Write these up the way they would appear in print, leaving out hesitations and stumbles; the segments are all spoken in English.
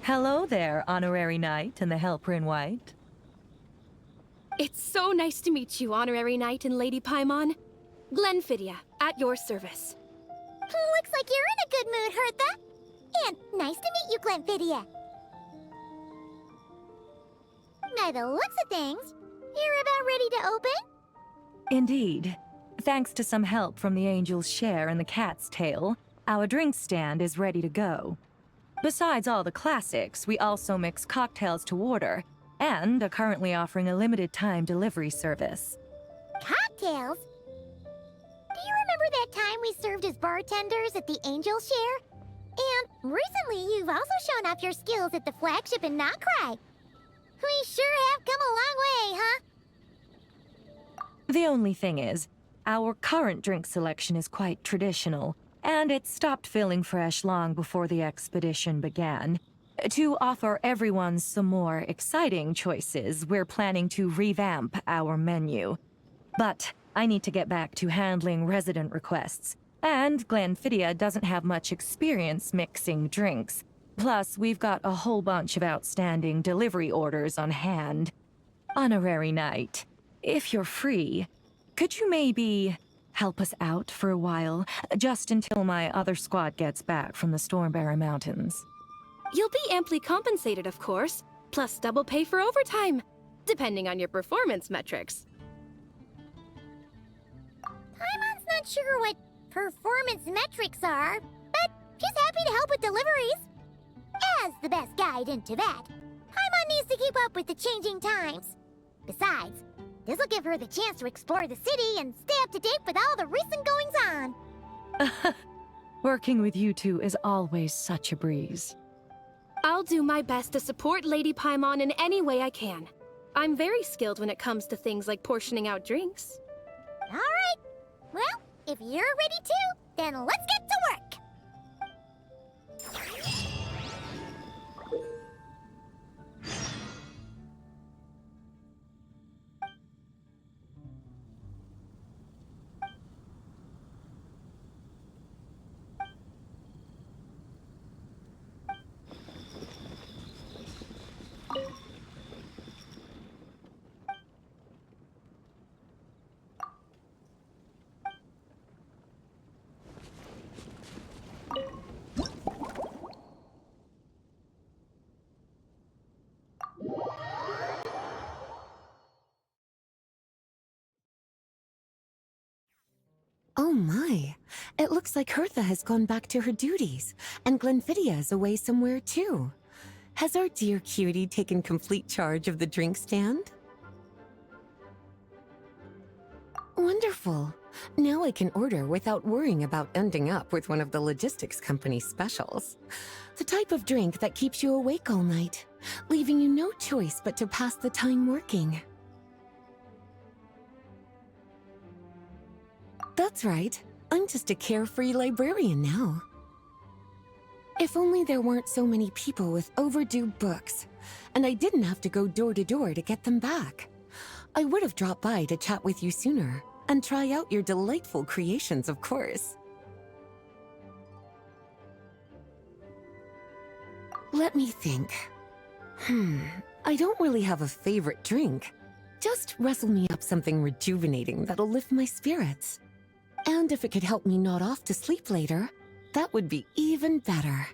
Hello there, Honorary Knight and the Helper in White. It's so nice to meet you, Honorary Knight and Lady Paimon. Glenfidia, at your service. Looks like you're in a good mood, Hertha. And nice to meet you, Glenfidia. By the looks of things, you're about ready to open? Indeed. Thanks to some help from the Angel's Share and the Cat's Tail, our drink stand is ready to go. Besides all the classics, we also mix cocktails to order, and are currently offering a limited-time delivery service. Cocktails? Do you remember that time we served as bartenders at the Angel's Share? And recently, you've also shown off your skills at the flagship in Nocrai. We sure have come a long way, huh? The only thing is, our current drink selection is quite traditional, and it stopped feeling fresh long before the expedition began. To offer everyone some more exciting choices, we're planning to revamp our menu. But I need to get back to handling resident requests, and Glenfidia doesn't have much experience mixing drinks. Plus, we've got a whole bunch of outstanding delivery orders on hand. Honorary Knight, if you're free, could you maybe help us out for a while, just until my other squad gets back from the Stormbearer Mountains? You'll be amply compensated, of course, plus double pay for overtime, depending on your performance metrics. Paimon's not sure what performance metrics are, but she's happy to help with deliveries. As the best guide into that, Paimon needs to keep up with the changing times. Besides, this'll give her the chance to explore the city and stay up to date with all the recent goings-on. Working with you two is always such a breeze. I'll do my best to support Lady Paimon in any way I can. I'm very skilled when it comes to things like portioning out drinks. All right. Well, if you're ready to, then let's get to work. Oh my, it looks like Hertha has gone back to her duties, and Glenfidia is away somewhere too. Has our dear cutie taken complete charge of the drink stand? Wonderful. Now I can order without worrying about ending up with one of the logistics company's specials. The type of drink that keeps you awake all night, leaving you no choice but to pass the time working. That's right. I'm just a carefree librarian now. If only there weren't so many people with overdue books, and I didn't have to go door to door to get them back. I would have dropped by to chat with you sooner, and try out your delightful creations, of course. Let me think. I don't really have a favorite drink. Just wrestle me up something rejuvenating that'll lift my spirits. And if it could help me nod off to sleep later, that would be even better.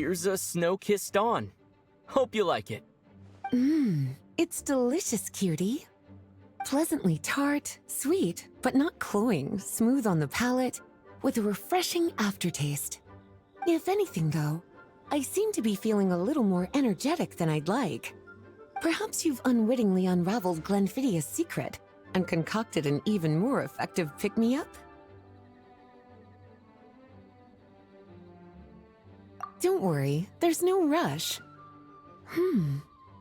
here's a snow-kissed dawn. Hope you like it. It's delicious, cutie. Pleasantly tart, sweet, but not cloying, smooth on the palate, with a refreshing aftertaste. If anything, though, I seem to be feeling a little more energetic than I'd like. Perhaps you've unwittingly unraveled Glenfiddia's secret and concocted an even more effective pick-me-up? Don't worry, there's no rush.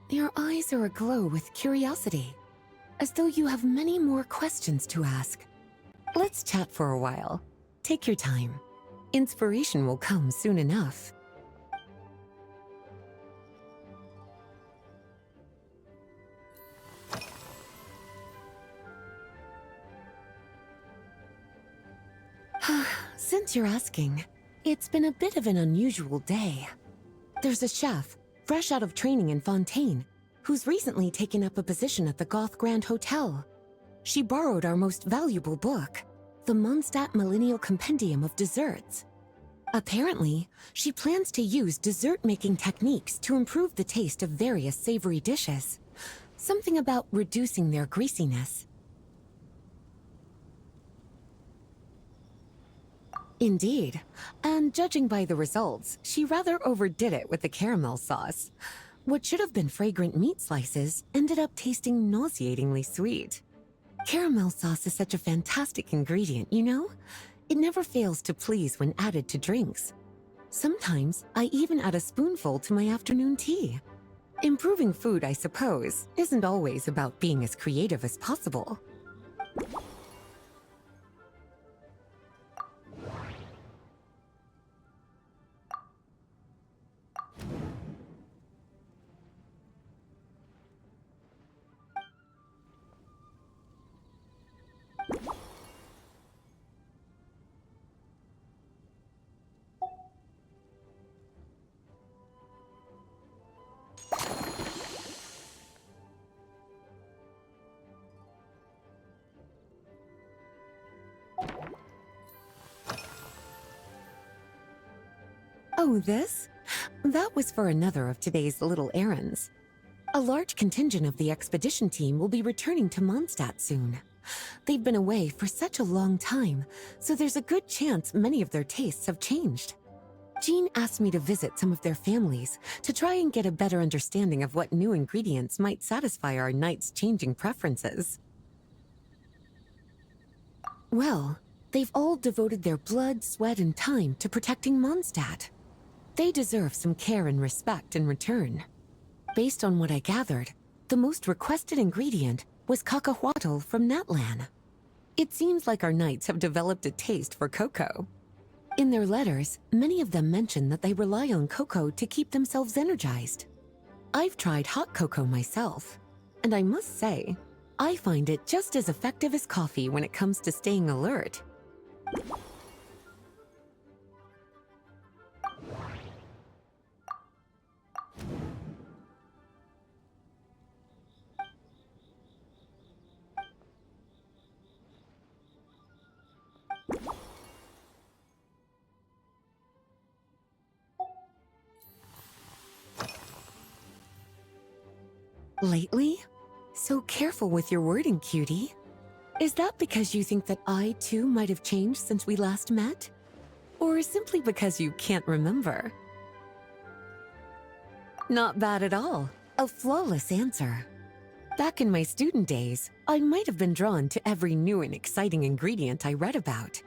Your eyes are aglow with curiosity, as though you have many more questions to ask. Let's chat for a while. Take your time. Inspiration will come soon enough. Since you're asking, it's been a bit of an unusual day. There's a chef, fresh out of training in Fontaine, who's recently taken up a position at the Goth Grand Hotel. She borrowed our most valuable book, the Mondstadt Millennial Compendium of Desserts. Apparently, she plans to use dessert-making techniques to improve the taste of various savory dishes. Something about reducing their greasiness. Indeed, and judging by the results, she rather overdid it with the caramel sauce. What should have been fragrant meat slices ended up tasting nauseatingly sweet. Caramel sauce is such a fantastic ingredient, you know? It never fails to please when added to drinks. Sometimes, I even add a spoonful to my afternoon tea. Improving food, I suppose, isn't always about being as creative as possible. Oh, this? That was for another of today's little errands. A large contingent of the expedition team will be returning to Mondstadt soon. They've been away for such a long time, so there's a good chance many of their tastes have changed. Jean asked me to visit some of their families to try and get a better understanding of what new ingredients might satisfy our knights' changing preferences. Well, they've all devoted their blood, sweat, and time to protecting Mondstadt. They deserve some care and respect in return. Based on what I gathered, the most requested ingredient was cacahuatl from Natlan. It seems like our knights have developed a taste for cocoa. In their letters, many of them mention that they rely on cocoa to keep themselves energized. I've tried hot cocoa myself, and I must say, I find it just as effective as coffee when it comes to staying alert. Lately? So careful with your wording, cutie. Is that because you think that I, too, might have changed since we last met? Or simply because you can't remember? Not bad at all. A flawless answer. Back in my student days, I might have been drawn to every new and exciting ingredient I read about,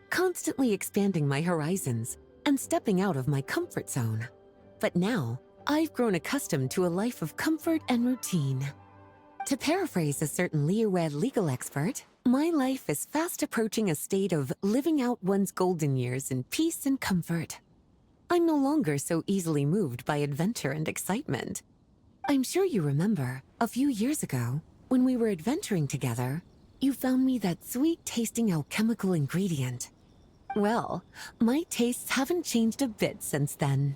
constantly expanding my horizons and stepping out of my comfort zone. But now, I've grown accustomed to a life of comfort and routine. To paraphrase a certain Leewed legal expert, my life is fast approaching a state of living out one's golden years in peace and comfort. I'm no longer so easily moved by adventure and excitement. I'm sure you remember, a few years ago, when we were adventuring together, you found me that sweet-tasting alchemical ingredient. Well, my tastes haven't changed a bit since then.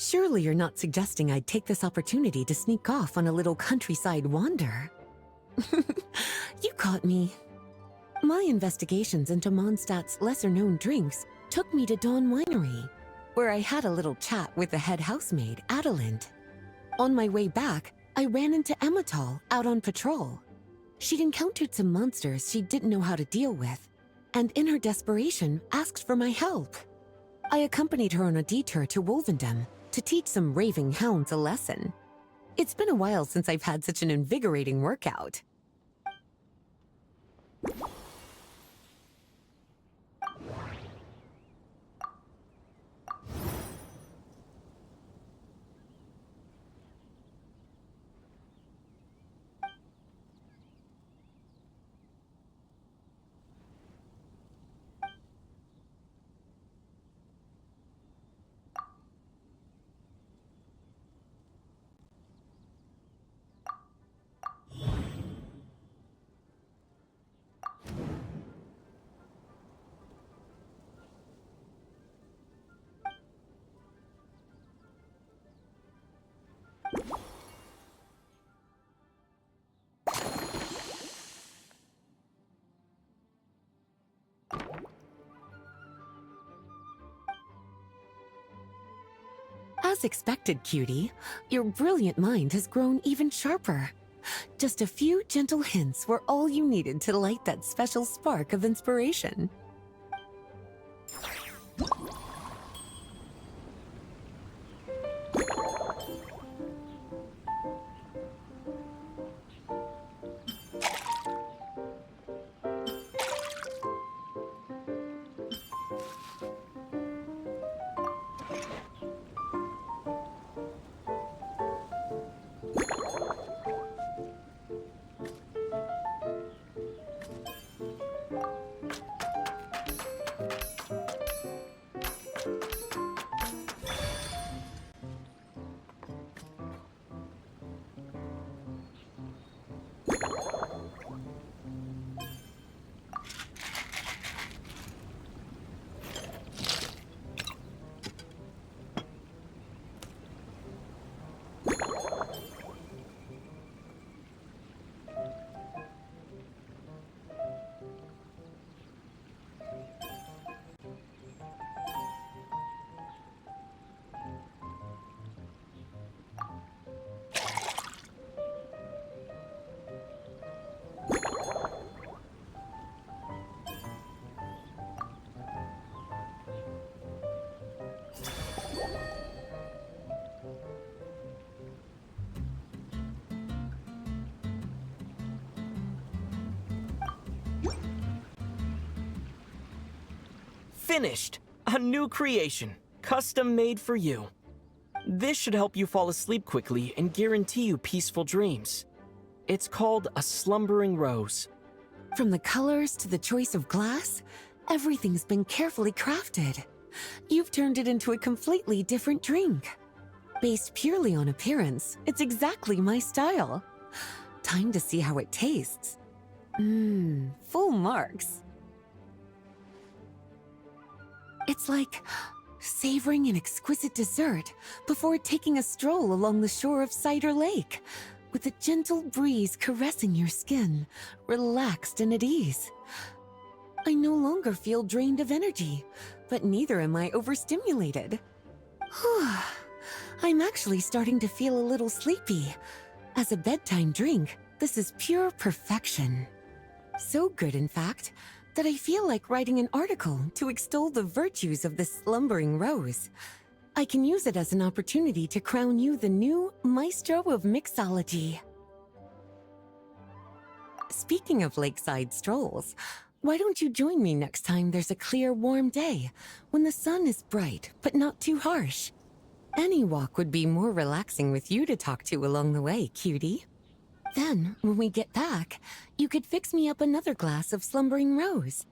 Surely you're not suggesting I'd take this opportunity to sneak off on a little countryside wander. You caught me. My investigations into Mondstadt's lesser-known drinks took me to Dawn Winery, where I had a little chat with the head housemaid, Adelind. On my way back, I ran into Emmetall out on patrol. She'd encountered some monsters she didn't know how to deal with, and in her desperation, asked for my help. I accompanied her on a detour to Wolvendom to teach some raving hounds a lesson. It's been a while since I've had such an invigorating workout. As expected, cutie, your brilliant mind has grown even sharper. Just a few gentle hints were all you needed to light that special spark of inspiration. Finished! A new creation, custom made for you. This should help you fall asleep quickly and guarantee you peaceful dreams. It's called a slumbering rose. From the colors to the choice of glass, everything's been carefully crafted. You've turned it into a completely different drink. Based purely on appearance, it's exactly my style. Time to see how it tastes. Full marks. It's like savoring an exquisite dessert before taking a stroll along the shore of Cider Lake, with a gentle breeze caressing your skin, relaxed and at ease. I no longer feel drained of energy, but neither am I overstimulated. I'm actually starting to feel a little sleepy. As a bedtime drink, this is pure perfection. So good, in fact, that I feel like writing an article to extol the virtues of this slumbering rose. I can use it as an opportunity to crown you the new Maestro of Mixology. Speaking of lakeside strolls, why don't you join me next time there's a clear, warm day, when the sun is bright but not too harsh? Any walk would be more relaxing with you to talk to along the way, cutie. Then, when we get back, you could fix me up another glass of slumbering rose.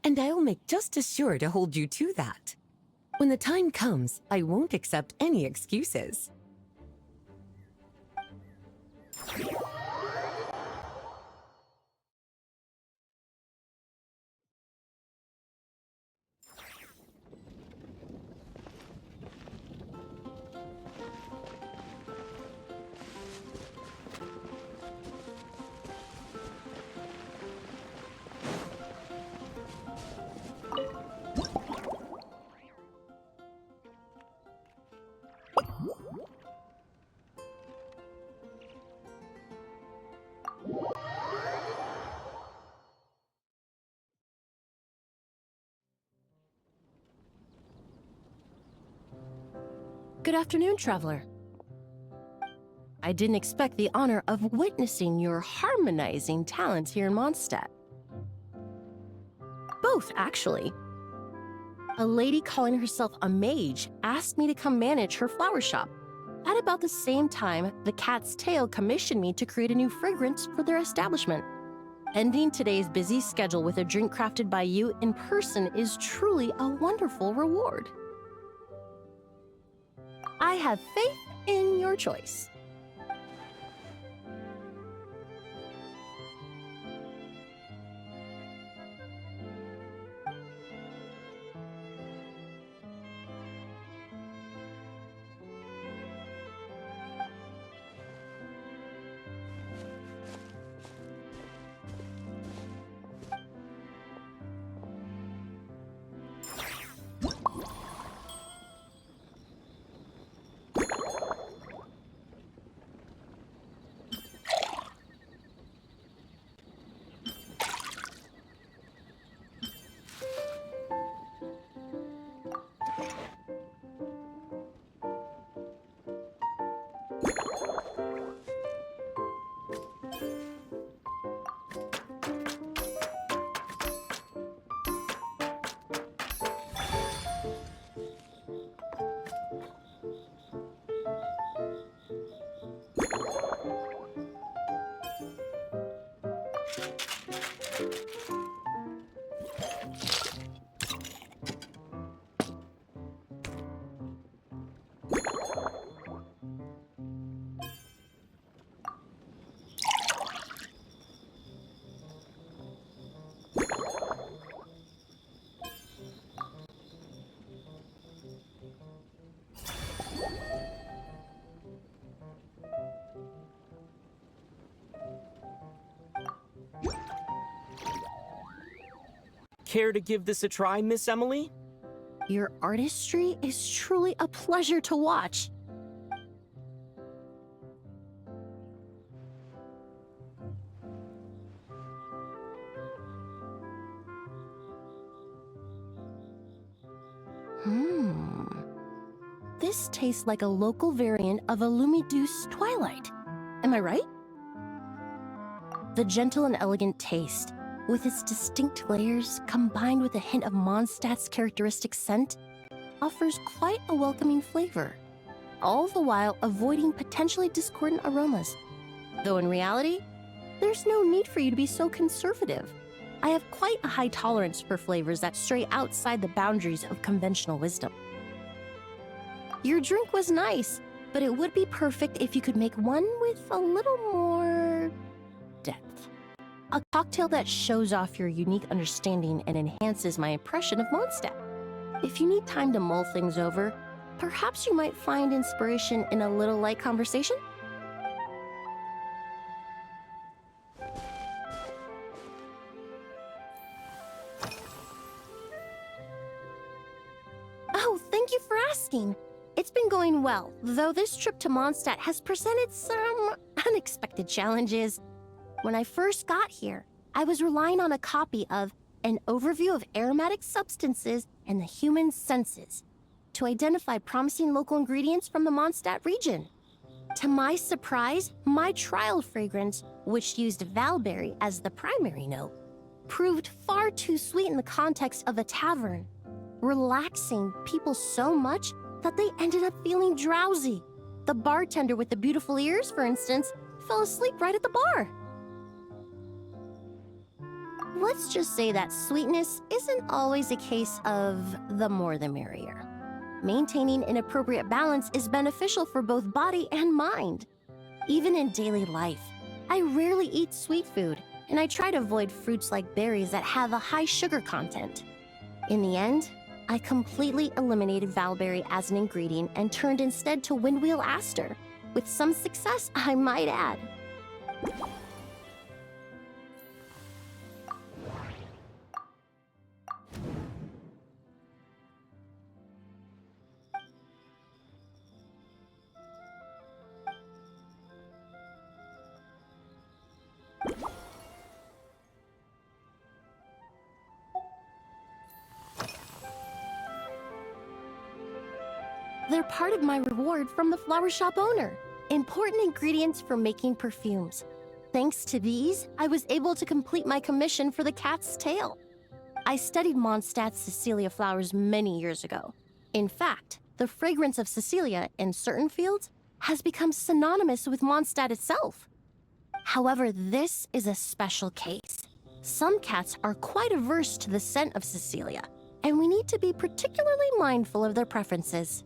And I'll make just as sure to hold you to that. When the time comes, I won't accept any excuses. Good afternoon, traveler. I didn't expect the honor of witnessing your harmonizing talents here in Mondstadt. Both, actually. A lady calling herself a mage asked me to come manage her flower shop. At about the same time, the Cat's Tail commissioned me to create a new fragrance for their establishment. Ending today's busy schedule with a drink crafted by you in person is truly a wonderful reward. I have faith in your choice. Care to give this a try, Miss Emily? Your artistry is truly a pleasure to watch. This tastes like a local variant of a Lumiduce Twilight. Am I right? The gentle and elegant taste, with its distinct layers combined with a hint of Mondstadt's characteristic scent, offers quite a welcoming flavor, all the while avoiding potentially discordant aromas. Though in reality, there's no need for you to be so conservative. I have quite a high tolerance for flavors that stray outside the boundaries of conventional wisdom. Your drink was nice, but it would be perfect if you could make one with a little more depth. A cocktail that shows off your unique understanding and enhances my impression of Mondstadt. If you need time to mull things over, perhaps you might find inspiration in a little light conversation? Oh, thank you for asking. It's been going well, though this trip to Mondstadt has presented some unexpected challenges. When I first got here, I was relying on a copy of An Overview of Aromatic Substances and the Human Senses to identify promising local ingredients from the Mondstadt region. To my surprise, my trial fragrance, which used valberry as the primary note, proved far too sweet in the context of a tavern, relaxing people so much that they ended up feeling drowsy. The bartender with the beautiful ears, for instance, fell asleep right at the bar. Let's just say that sweetness isn't always a case of the more the merrier. Maintaining an appropriate balance is beneficial for both body and mind. Even in daily life, I rarely eat sweet food, and I try to avoid fruits like berries that have a high sugar content. In the end, I completely eliminated valberry as an ingredient and turned instead to windwheel aster, with some success, I might add. They're part of my reward from the flower shop owner. Important ingredients for making perfumes. Thanks to these, I was able to complete my commission for the cat's tail. I studied Mondstadt's Cecilia flowers many years ago. In fact, the fragrance of Cecilia in certain fields has become synonymous with Mondstadt itself. However, this is a special case. Some cats are quite averse to the scent of Cecilia, and we need to be particularly mindful of their preferences.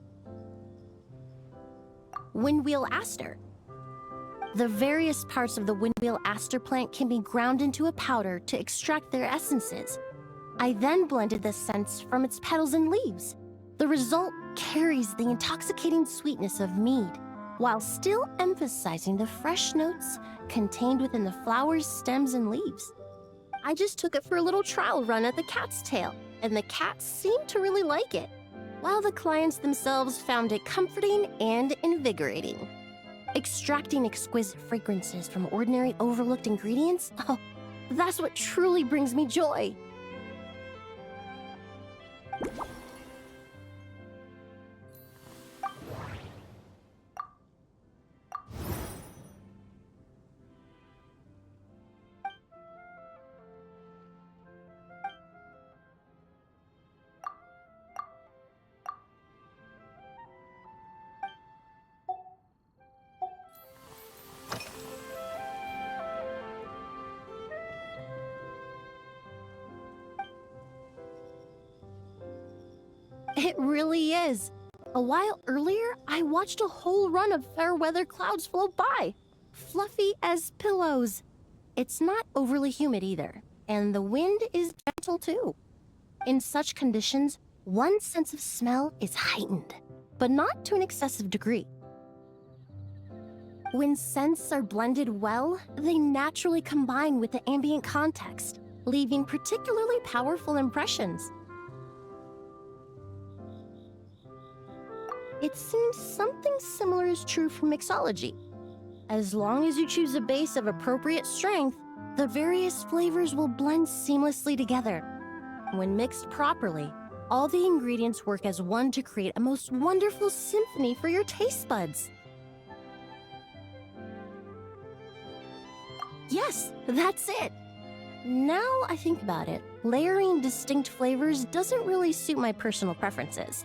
Windwheel aster. The various parts of the windwheel aster plant can be ground into a powder to extract their essences. I then blended the scents from its petals and leaves. The result carries the intoxicating sweetness of mead, while still emphasizing the fresh notes contained within the flower's stems and leaves. I just took it for a little trial run at the cat's tail, and the cats seemed to really like it, while the clients themselves found it comforting and invigorating. Extracting exquisite fragrances from ordinary overlooked ingredients? Oh, that's what truly brings me joy. It really is. A while earlier, I watched a whole run of fair weather clouds float by, fluffy as pillows. It's not overly humid either, and the wind is gentle too. In such conditions, one's sense of smell is heightened, but not to an excessive degree. When scents are blended well, they naturally combine with the ambient context, leaving particularly powerful impressions. It seems something similar is true for mixology. As long as you choose a base of appropriate strength, the various flavors will blend seamlessly together. When mixed properly, all the ingredients work as one to create a most wonderful symphony for your taste buds. Yes, that's it. Now I think about it, layering distinct flavors doesn't really suit my personal preferences.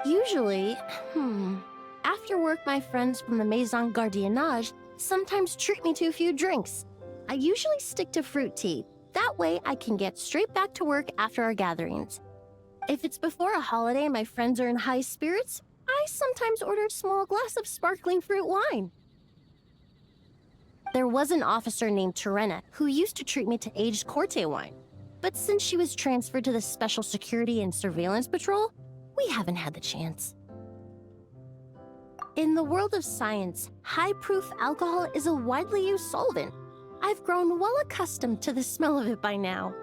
Usually, after work, my friends from the Maison Gardiennage sometimes treat me to a few drinks. I usually stick to fruit tea. That way I can get straight back to work after our gatherings. If it's before a holiday and my friends are in high spirits, I sometimes order a small glass of sparkling fruit wine. There was an officer named Terena who used to treat me to aged Corte wine. But since she was transferred to the Special Security and Surveillance Patrol, we haven't had the chance. In the world of science, high-proof alcohol is a widely used solvent. I've grown well accustomed to the smell of it by now.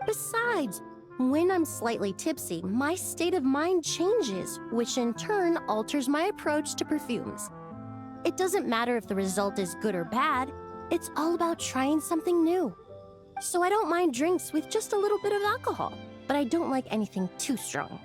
Besides, when I'm slightly tipsy, my state of mind changes, which in turn alters my approach to perfumes. It doesn't matter if the result is good or bad, it's all about trying something new. So I don't mind drinks with just a little bit of alcohol, but I don't like anything too strong.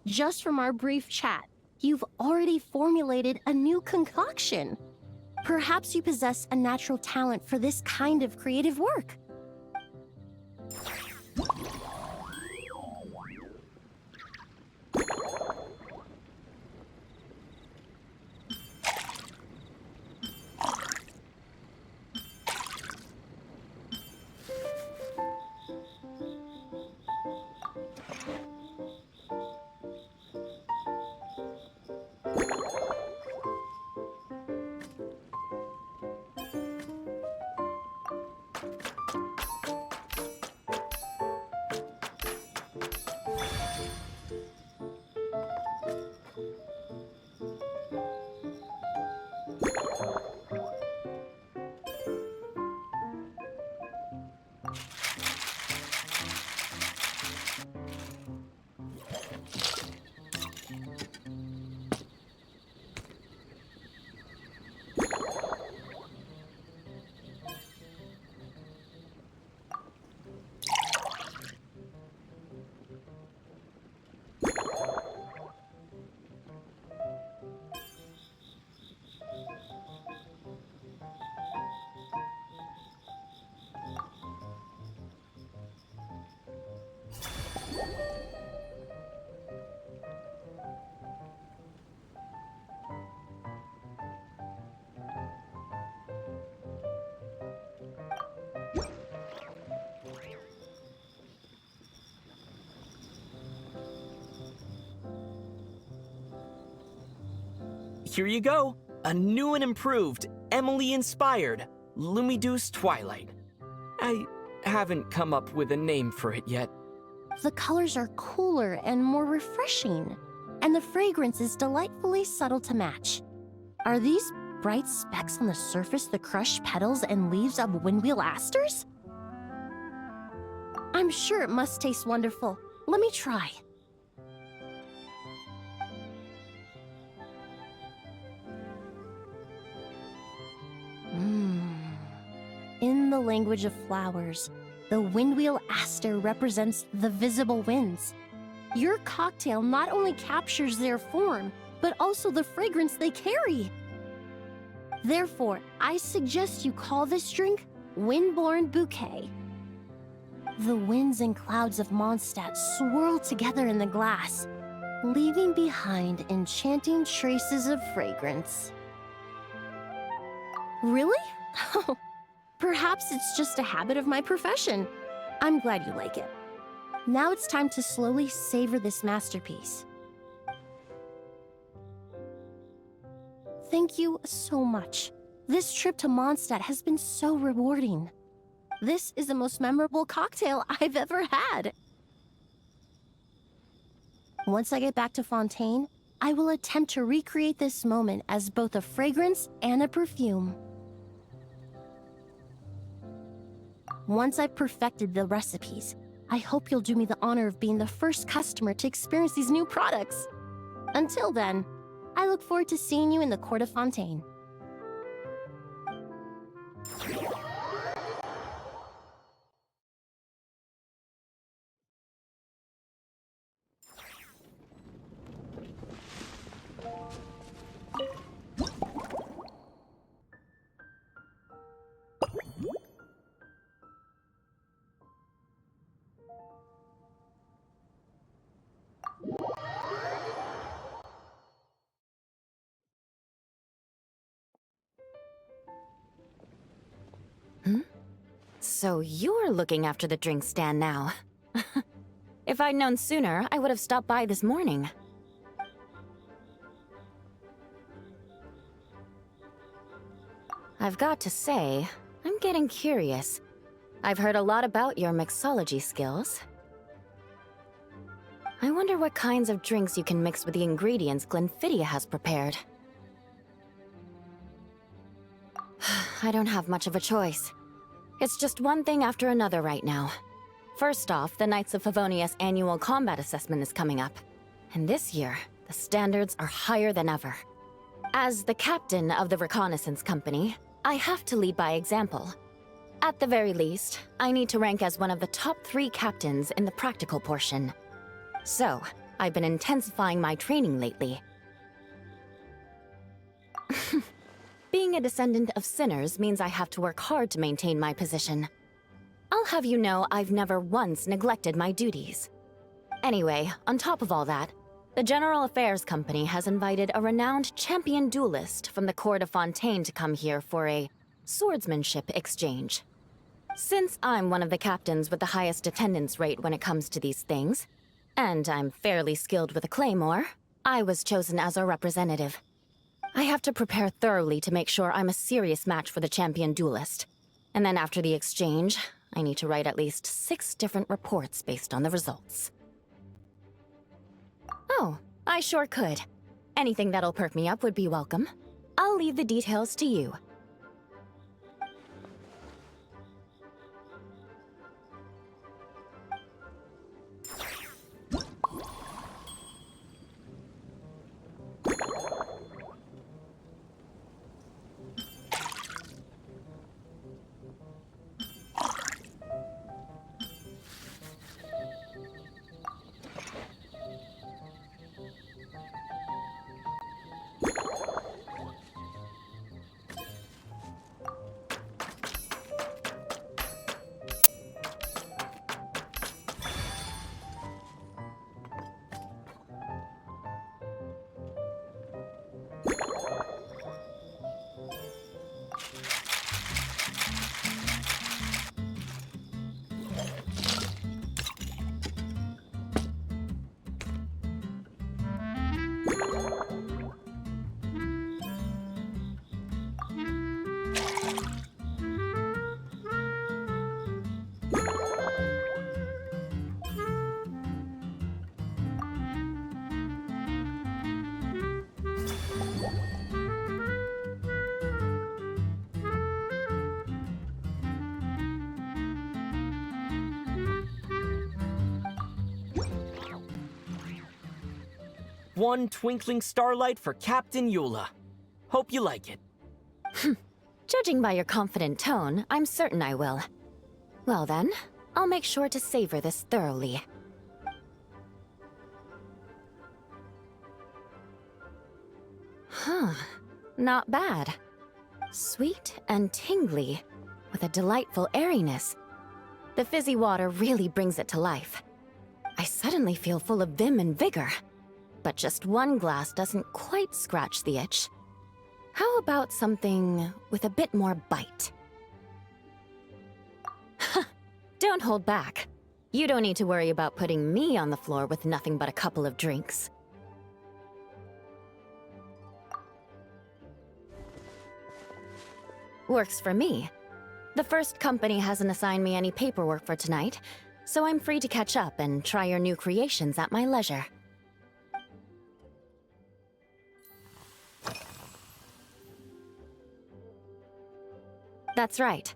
Just from our brief chat, you've already formulated a new concoction. Perhaps you possess a natural talent for this kind of creative work. Here you go. A new and improved, Emily-inspired Lumiduce Twilight. I haven't come up with a name for it yet. The colors are cooler and more refreshing, and the fragrance is delightfully subtle to match. Are these bright specks on the surface the crushed petals and leaves of windwheel asters? I'm sure it must taste wonderful. Let me try. In the language of flowers, the windwheel aster represents the visible winds. Your cocktail not only captures their form, but also the fragrance they carry. Therefore, I suggest you call this drink Windborne Bouquet. The winds and clouds of Mondstadt swirl together in the glass, leaving behind enchanting traces of fragrance. Really? Perhaps it's just a habit of my profession. I'm glad you like it. Now it's time to slowly savor this masterpiece. Thank you so much. This trip to Mondstadt has been so rewarding. This is the most memorable cocktail I've ever had. Once I get back to Fontaine, I will attempt to recreate this moment as both a fragrance and a perfume. Once I've perfected the recipes, I hope you'll do me the honor of being the first customer to experience these new products. Until then, I look forward to seeing you in the Court of Fontaine. So you're looking after the drink stand now. If I'd known sooner, I would have stopped by this morning. I've got to say, I'm getting curious. I've heard a lot about your mixology skills. I wonder what kinds of drinks you can mix with the ingredients Glenfiddich has prepared. I don't have much of a choice. It's just one thing after another right now. First off, the Knights of Favonius annual combat assessment is coming up. And this year, the standards are higher than ever. As the captain of the reconnaissance company, I have to lead by example. At the very least, I need to rank as one of the top 3 captains in the practical portion. So, I've been intensifying my training lately. Being a descendant of sinners means I have to work hard to maintain my position. I'll have you know I've never once neglected my duties. Anyway, on top of all that, the General Affairs Company has invited a renowned champion duelist from the court of Fontaine to come here for a swordsmanship exchange. Since I'm one of the captains with the highest attendance rate when it comes to these things, and I'm fairly skilled with a claymore, I was chosen as a representative. I have to prepare thoroughly to make sure I'm a serious match for the champion duelist. And then after the exchange, I need to write at least 6 different reports based on the results. Oh, I sure could. Anything that'll perk me up would be welcome. I'll leave the details to you. One twinkling starlight for Captain Eula. Hope you like it. Judging by your confident tone, I'm certain I will. Well then, I'll make sure to savor this thoroughly. Huh, not bad. Sweet and tingly, with a delightful airiness. The fizzy water really brings it to life. I suddenly feel full of vim and vigor. But just one glass doesn't quite scratch the itch. How about something with a bit more bite? Don't hold back. You don't need to worry about putting me on the floor with nothing but a couple of drinks. Works for me. The first company hasn't assigned me any paperwork for tonight, so I'm free to catch up and try your new creations at my leisure. That's right.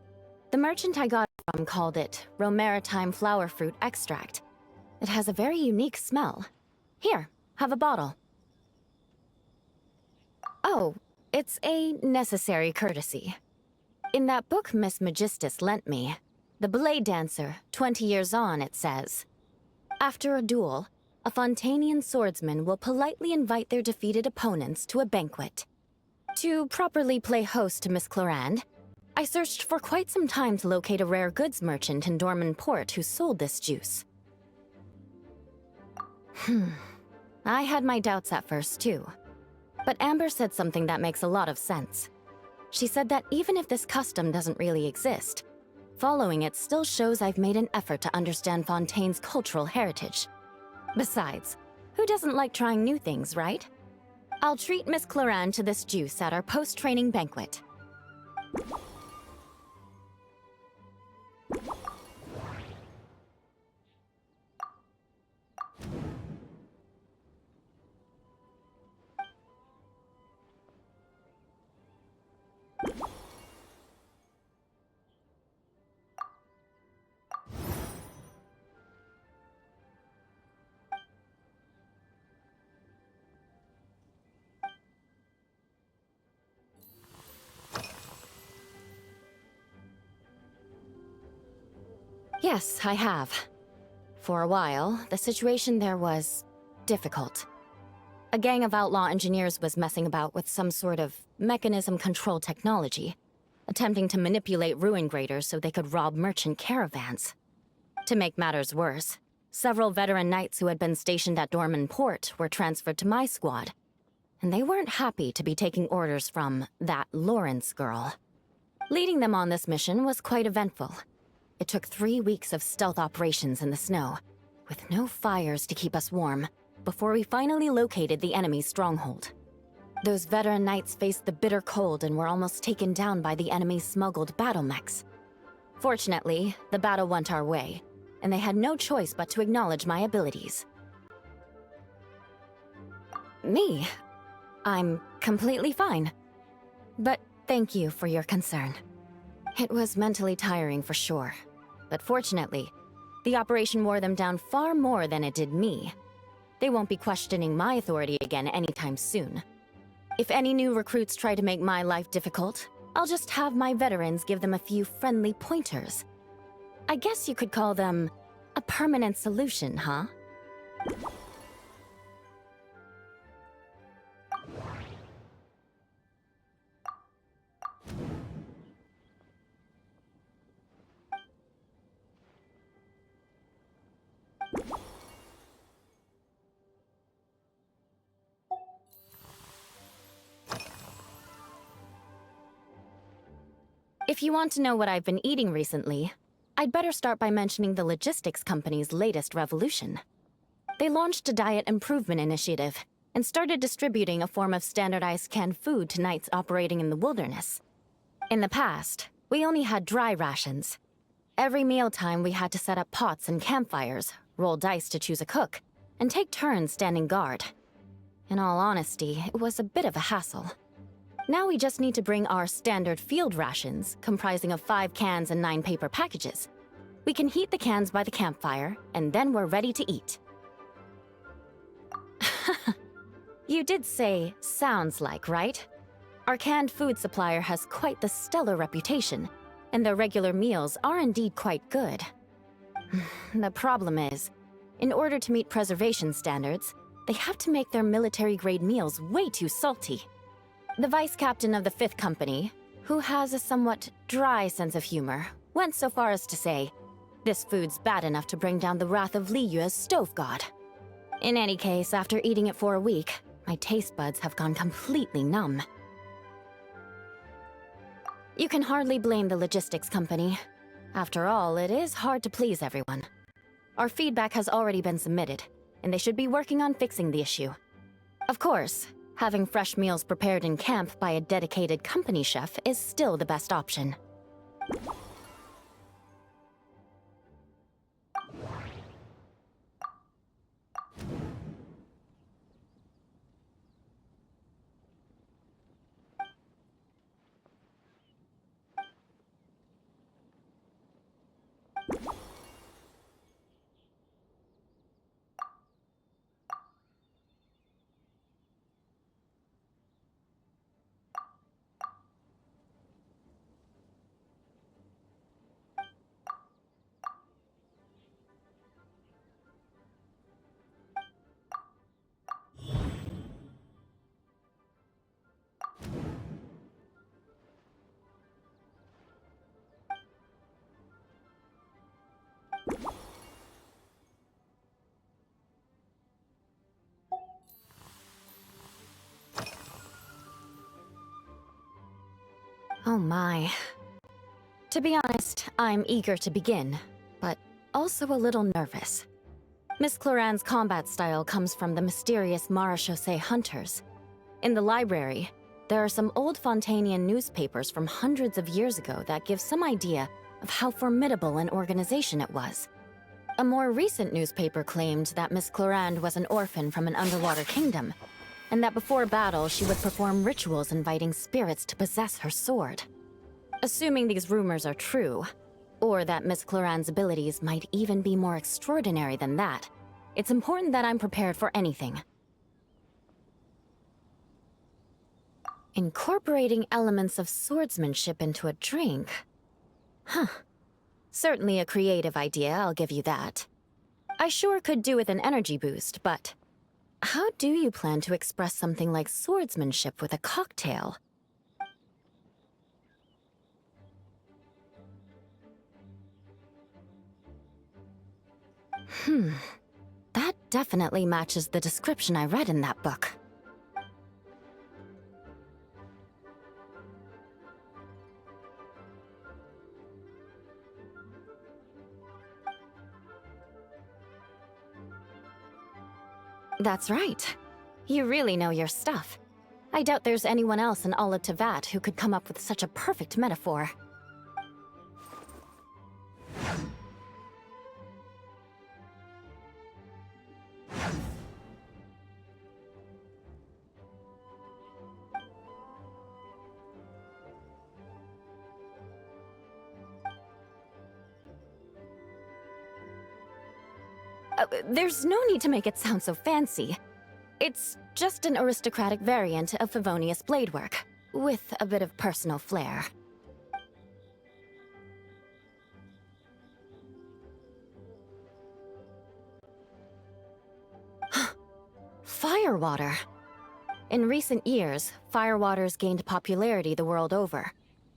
The merchant I got it from called it Romaritime Flower Fruit Extract. It has a very unique smell. Here, have a bottle. Oh, it's a necessary courtesy. In that book Miss Magistus lent me, The Blade Dancer, 20 Years On, it says, after a duel, a Fontanian swordsman will politely invite their defeated opponents to a banquet. To properly play host to Miss Clorinde, I searched for quite some time to locate a rare goods merchant in Dorman Port who sold this juice. I had my doubts at first, too. But Amber said something that makes a lot of sense. She said that even if this custom doesn't really exist, following it still shows I've made an effort to understand Fontaine's cultural heritage. Besides, who doesn't like trying new things, right? I'll treat Miss Clorinde to this juice at our post-training banquet. Yes, I have. For a while, the situation there was difficult. A gang of outlaw engineers was messing about with some sort of mechanism control technology, attempting to manipulate ruin graders so they could rob merchant caravans. To make matters worse, several veteran knights who had been stationed at Dorman Port were transferred to my squad, and they weren't happy to be taking orders from that Lawrence girl. Leading them on this mission was quite eventful. It took 3 weeks of stealth operations in the snow, with no fires to keep us warm, before we finally located the enemy's stronghold. Those veteran knights faced the bitter cold and were almost taken down by the enemy's smuggled battle mechs. Fortunately, the battle went our way, and they had no choice but to acknowledge my abilities. Me? I'm completely fine. But thank you for your concern. It was mentally tiring for sure, but fortunately, the operation wore them down far more than it did me. They won't be questioning my authority again anytime soon. If any new recruits try to make my life difficult, I'll just have my veterans give them a few friendly pointers. I guess you could call them a permanent solution, huh? If you want to know what I've been eating recently, I'd better start by mentioning the logistics company's latest revolution. They launched a diet improvement initiative and started distributing a form of standardized canned food to knights operating in the wilderness. In the past, we only had dry rations. Every mealtime we had to set up pots and campfires, roll dice to choose a cook, and take turns standing guard. In all honesty, it was a bit of a hassle. Now we just need to bring our standard field rations, comprising of 5 cans and 9 paper packages. We can heat the cans by the campfire, and then we're ready to eat. You did say, sounds like, right? Our canned food supplier has quite the stellar reputation, and their regular meals are indeed quite good. The problem is, in order to meet preservation standards, they have to make their military-grade meals way too salty. The vice captain of the 5th Company, who has a somewhat dry sense of humor, went so far as to say, this food's bad enough to bring down the wrath of Li Yue's stove god. In any case, after eating it for a week, my taste buds have gone completely numb. You can hardly blame the logistics company. After all, it is hard to please everyone. Our feedback has already been submitted, and they should be working on fixing the issue. Of course, having fresh meals prepared in camp by a dedicated company chef is still the best option. Oh my. To be honest, I'm eager to begin, but also a little nervous. Miss Cloran's combat style comes from the mysterious Marechaussee hunters. In the library, there are some old Fontanian newspapers from hundreds of years ago that give some idea of how formidable an organization it was. A more recent newspaper claimed that Miss Cloran was an orphan from an underwater kingdom, and that before battle she would perform rituals inviting spirits to possess her sword. Assuming these rumors are true, or that Miss Cloran's abilities might even be more extraordinary than that, it's important that I'm prepared for anything. Incorporating elements of swordsmanship into a drink? Huh. Certainly a creative idea, I'll give you that. I sure could do with an energy boost, but how do you plan to express something like swordsmanship with a cocktail? That definitely matches the description I read in that book. That's right. You really know your stuff. I doubt there's anyone else in all of Tevat who could come up with such a perfect metaphor. There's no need to make it sound so fancy. It's just an aristocratic variant of Favonius bladework, with a bit of personal flair. Firewater. In recent years, firewaters gained popularity the world over,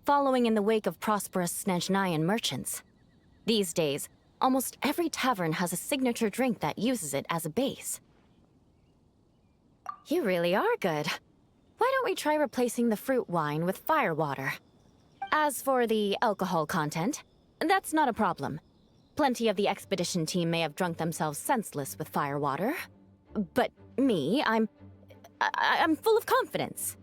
following in the wake of prosperous Snezhnayan merchants. These days, almost every tavern has a signature drink that uses it as a base. You really are good. Why don't we try replacing the fruit wine with firewater? As for the alcohol content, that's not a problem. Plenty of the expedition team may have drunk themselves senseless with firewater. But me, I'm full of confidence.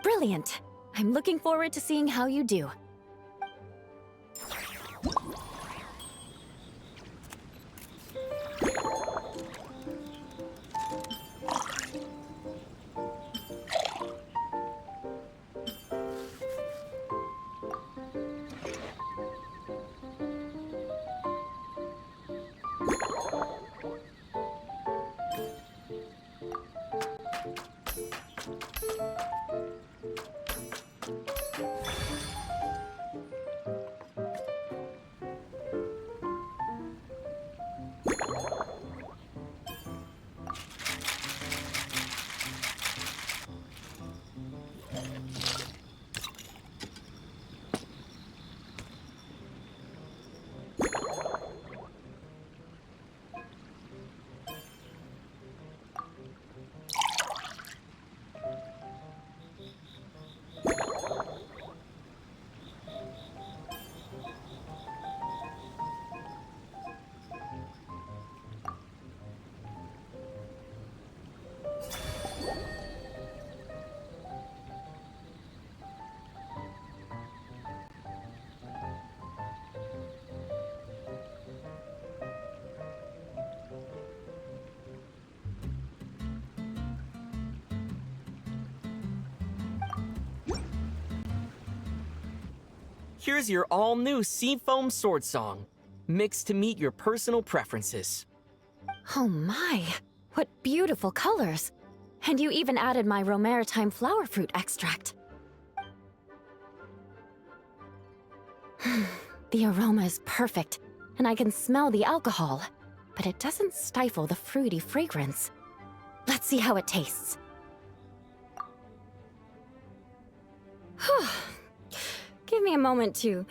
Brilliant! I'm looking forward to seeing how you do. Here's your all-new Seafoam Sword Song, mixed to meet your personal preferences. Oh my, what beautiful colors! And you even added my Romaritime flower fruit extract. The aroma is perfect, and I can smell the alcohol, but it doesn't stifle the fruity fragrance. Let's see how it tastes. Give me a moment to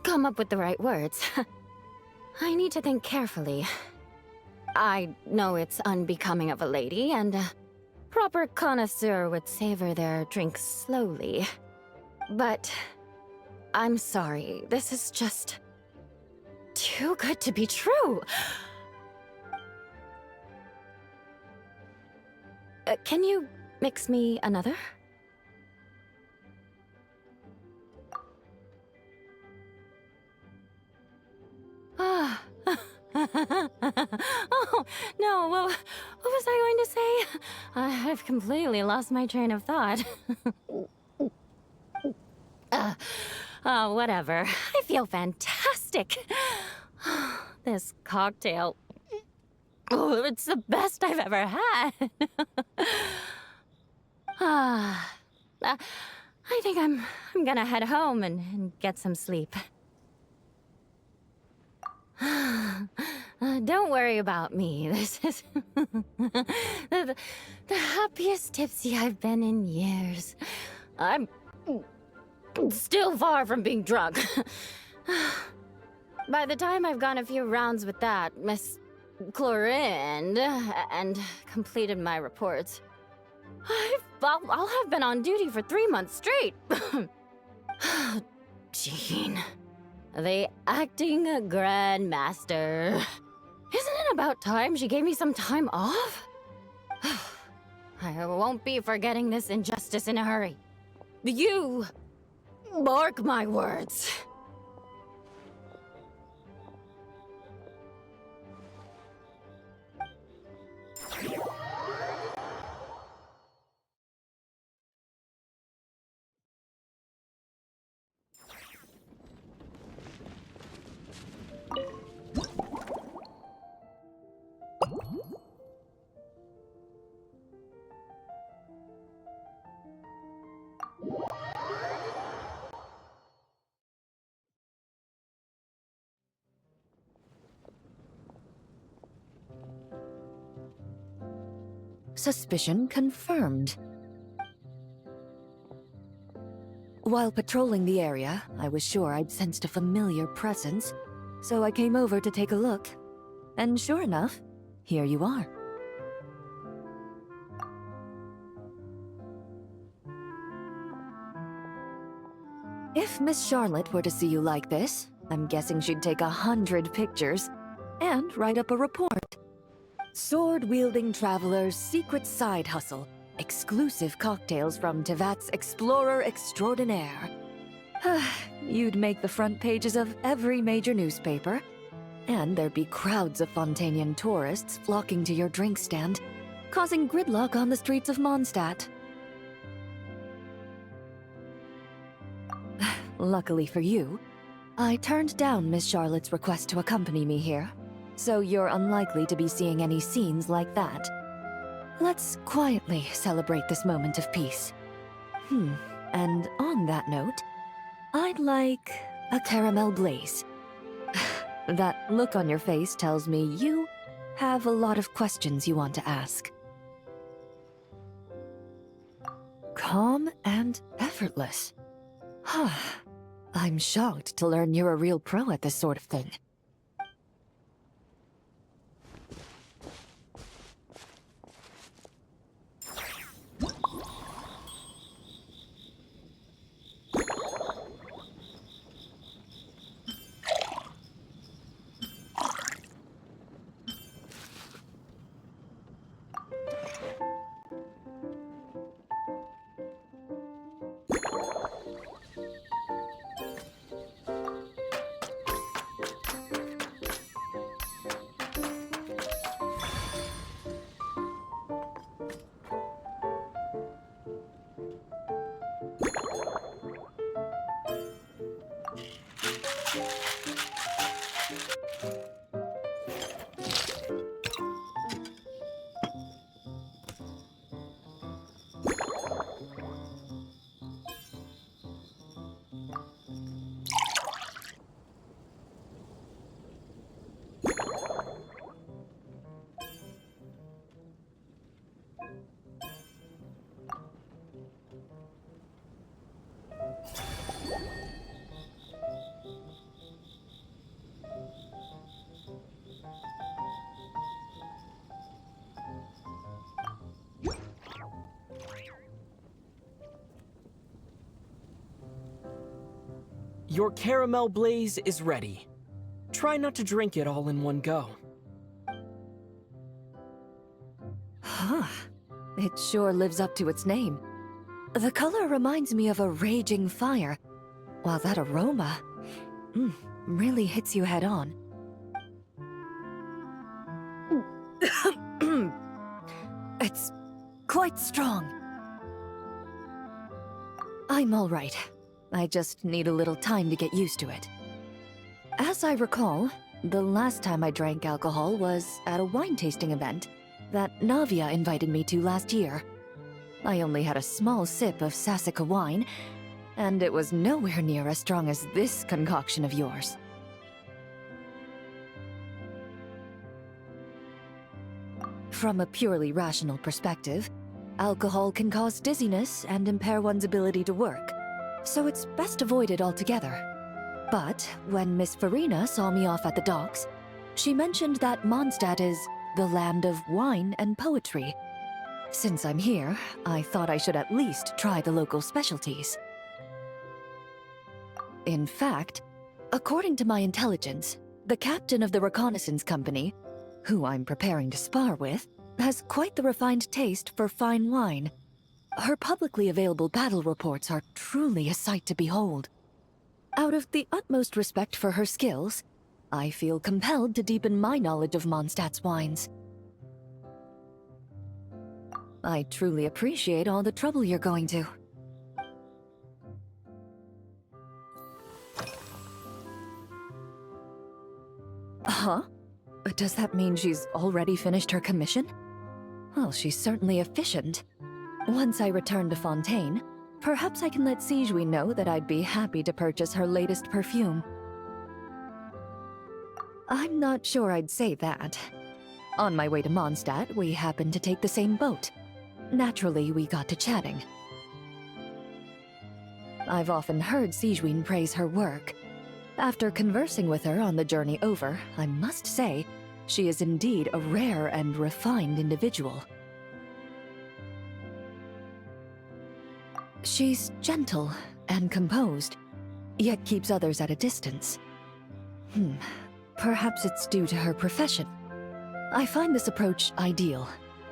come up with the right words. I need to think carefully. I know it's unbecoming of a lady, and a proper connoisseur would savor their drinks slowly. But I'm sorry, this is just too good to be true. Can you mix me another? I've completely lost my train of thought. Whatever. I feel fantastic. This cocktail. Oh, it's the best I've ever had. I think I'm gonna head home and get some sleep. Don't worry about me. This is the happiest tipsy I've been in years. I'm still far from being drunk. By the time I've gone a few rounds with that Miss Chlorine and completed my reports, I'll have been on duty for 3 months straight. Jean, the acting grandmaster. Isn't it about time she gave me some time off? I won't be forgetting this injustice in a hurry. You mark my words. Suspicion confirmed. While patrolling the area, I was sure I'd sensed a familiar presence, so I came over to take a look. And sure enough, here you are. If Miss Charlotte were to see you like this, I'm guessing she'd take 100 pictures and write up a report. Sword-wielding traveler's secret side hustle. Exclusive cocktails from Tevat's Explorer Extraordinaire. You'd make the front pages of every major newspaper. And there'd be crowds of Fontanian tourists flocking to your drink stand, causing gridlock on the streets of Mondstadt. Luckily for you, I turned down Miss Charlotte's request to accompany me here. So you're unlikely to be seeing any scenes like that. Let's quietly celebrate this moment of peace. And on that note, I'd like a caramel blaze. That look on your face tells me you have a lot of questions you want to ask. Calm and effortless. I'm shocked to learn you're a real pro at this sort of thing. Your caramel blaze is ready. Try not to drink it all in one go. It sure lives up to its name. The color reminds me of a raging fire, while that aroma really hits you head on. It's quite quite strong. I'm all right. I just need a little time to get used to it. As I recall, the last time I drank alcohol was at a wine tasting event that Navia invited me to last year. I only had a small sip of Sassica wine, and it was nowhere near as strong as this concoction of yours. From a purely rational perspective, alcohol can cause dizziness and impair one's ability to work, so it's best avoided altogether. But when Miss Farina saw me off at the docks, she mentioned that Mondstadt is the land of wine and poetry. Since I'm here, I thought I should at least try the local specialties. In fact, according to my intelligence, the captain of the reconnaissance company, who I'm preparing to spar with, has quite the refined taste for fine wine. Her publicly available battle reports are truly a sight to behold. Out of the utmost respect for her skills, I feel compelled to deepen my knowledge of Mondstadt's wines. I truly appreciate all the trouble you're going to. Huh? Does that mean she's already finished her commission? Well, she's certainly efficient. Once I return to Fontaine, perhaps I can let Sigewinne know that I'd be happy to purchase her latest perfume. I'm not sure I'd say that. On my way to Mondstadt, we happened to take the same boat. Naturally, we got to chatting. I've often heard Sigewinne praise her work. After conversing with her on the journey over, I must say, she is indeed a rare and refined individual. She's gentle and composed, yet keeps others at a distance. Perhaps it's due to her profession. I find this approach ideal.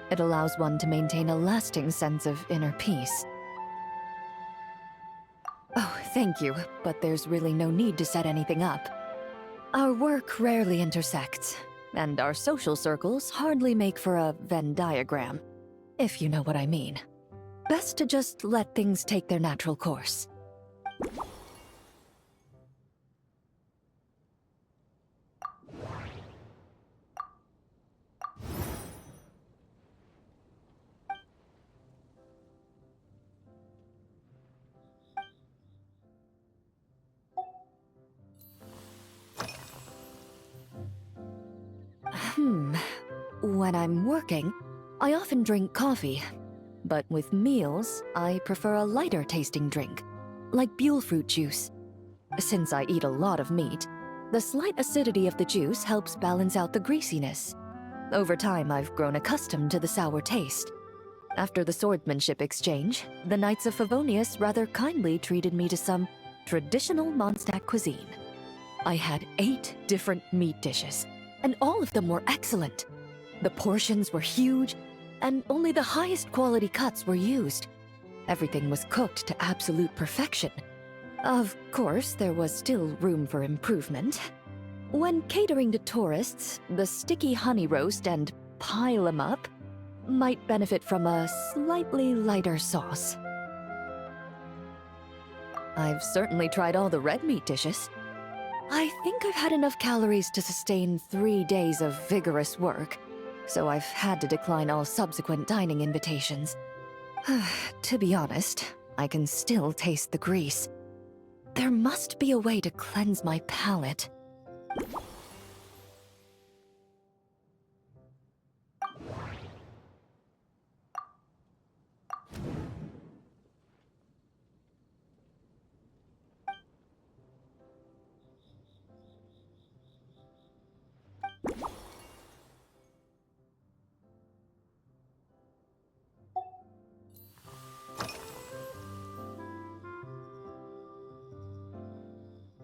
It allows one to maintain a lasting sense of inner peace. Oh, thank you, but there's really no need to set anything up. Our work rarely intersects, and our social circles hardly make for a Venn diagram, if you know what I mean. Best to just let things take their natural course. When I'm working, I often drink coffee. But with meals, I prefer a lighter tasting drink, like Buell fruit juice. Since I eat a lot of meat, the slight acidity of the juice helps balance out the greasiness. Over time, I've grown accustomed to the sour taste. After the swordsmanship exchange, the Knights of Favonius rather kindly treated me to some traditional Mondstadt cuisine. I had 8 different meat dishes, and all of them were excellent. The portions were huge, and only the highest quality cuts were used. Everything was cooked to absolute perfection. Of course, there was still room for improvement. When catering to tourists, the sticky honey roast and pile 'em up might benefit from a slightly lighter sauce. I've certainly tried all the red meat dishes. I think I've had enough calories to sustain 3 days of vigorous work, so I've had to decline all subsequent dining invitations. To be honest, I can still taste the grease. There must be a way to cleanse my palate.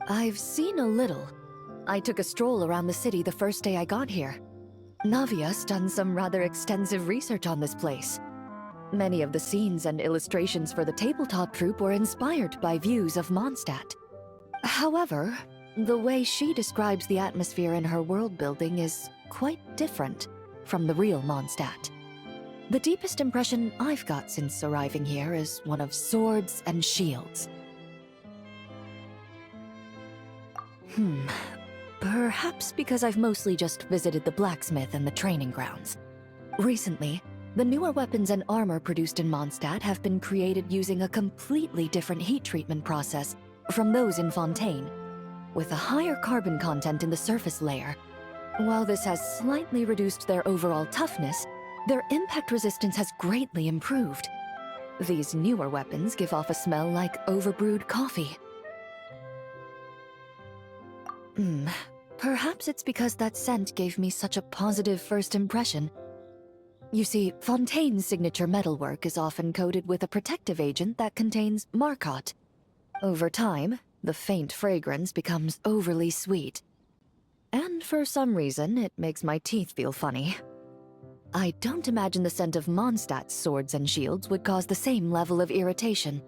I've seen a little. I took a stroll around the city the first day I got here. Navia's done some rather extensive research on this place. Many of the scenes and illustrations for the tabletop troupe were inspired by views of Mondstadt. However, the way she describes the atmosphere in her world building is quite different from the real Mondstadt. The deepest impression I've got since arriving here is one of swords and shields. Perhaps because I've mostly just visited the blacksmith and the training grounds. Recently, the newer weapons and armor produced in Mondstadt have been created using a completely different heat treatment process from those in Fontaine, with a higher carbon content in the surface layer. While this has slightly reduced their overall toughness, their impact resistance has greatly improved. These newer weapons give off a smell like overbrewed coffee. Perhaps it's because that scent gave me such a positive first impression. You see, Fontaine's signature metalwork is often coated with a protective agent that contains Marcotte. Over time, the faint fragrance becomes overly sweet. And for some reason, it makes my teeth feel funny. I don't imagine the scent of Mondstadt's swords and shields would cause the same level of irritation.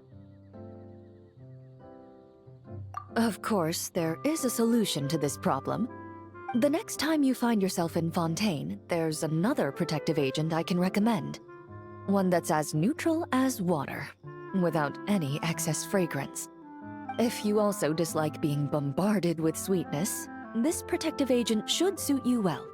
Of course, there is a solution to this problem. The next time you find yourself in Fontaine, there's another protective agent I can recommend. One that's as neutral as water, without any excess fragrance. If you also dislike being bombarded with sweetness, this protective agent should suit you well.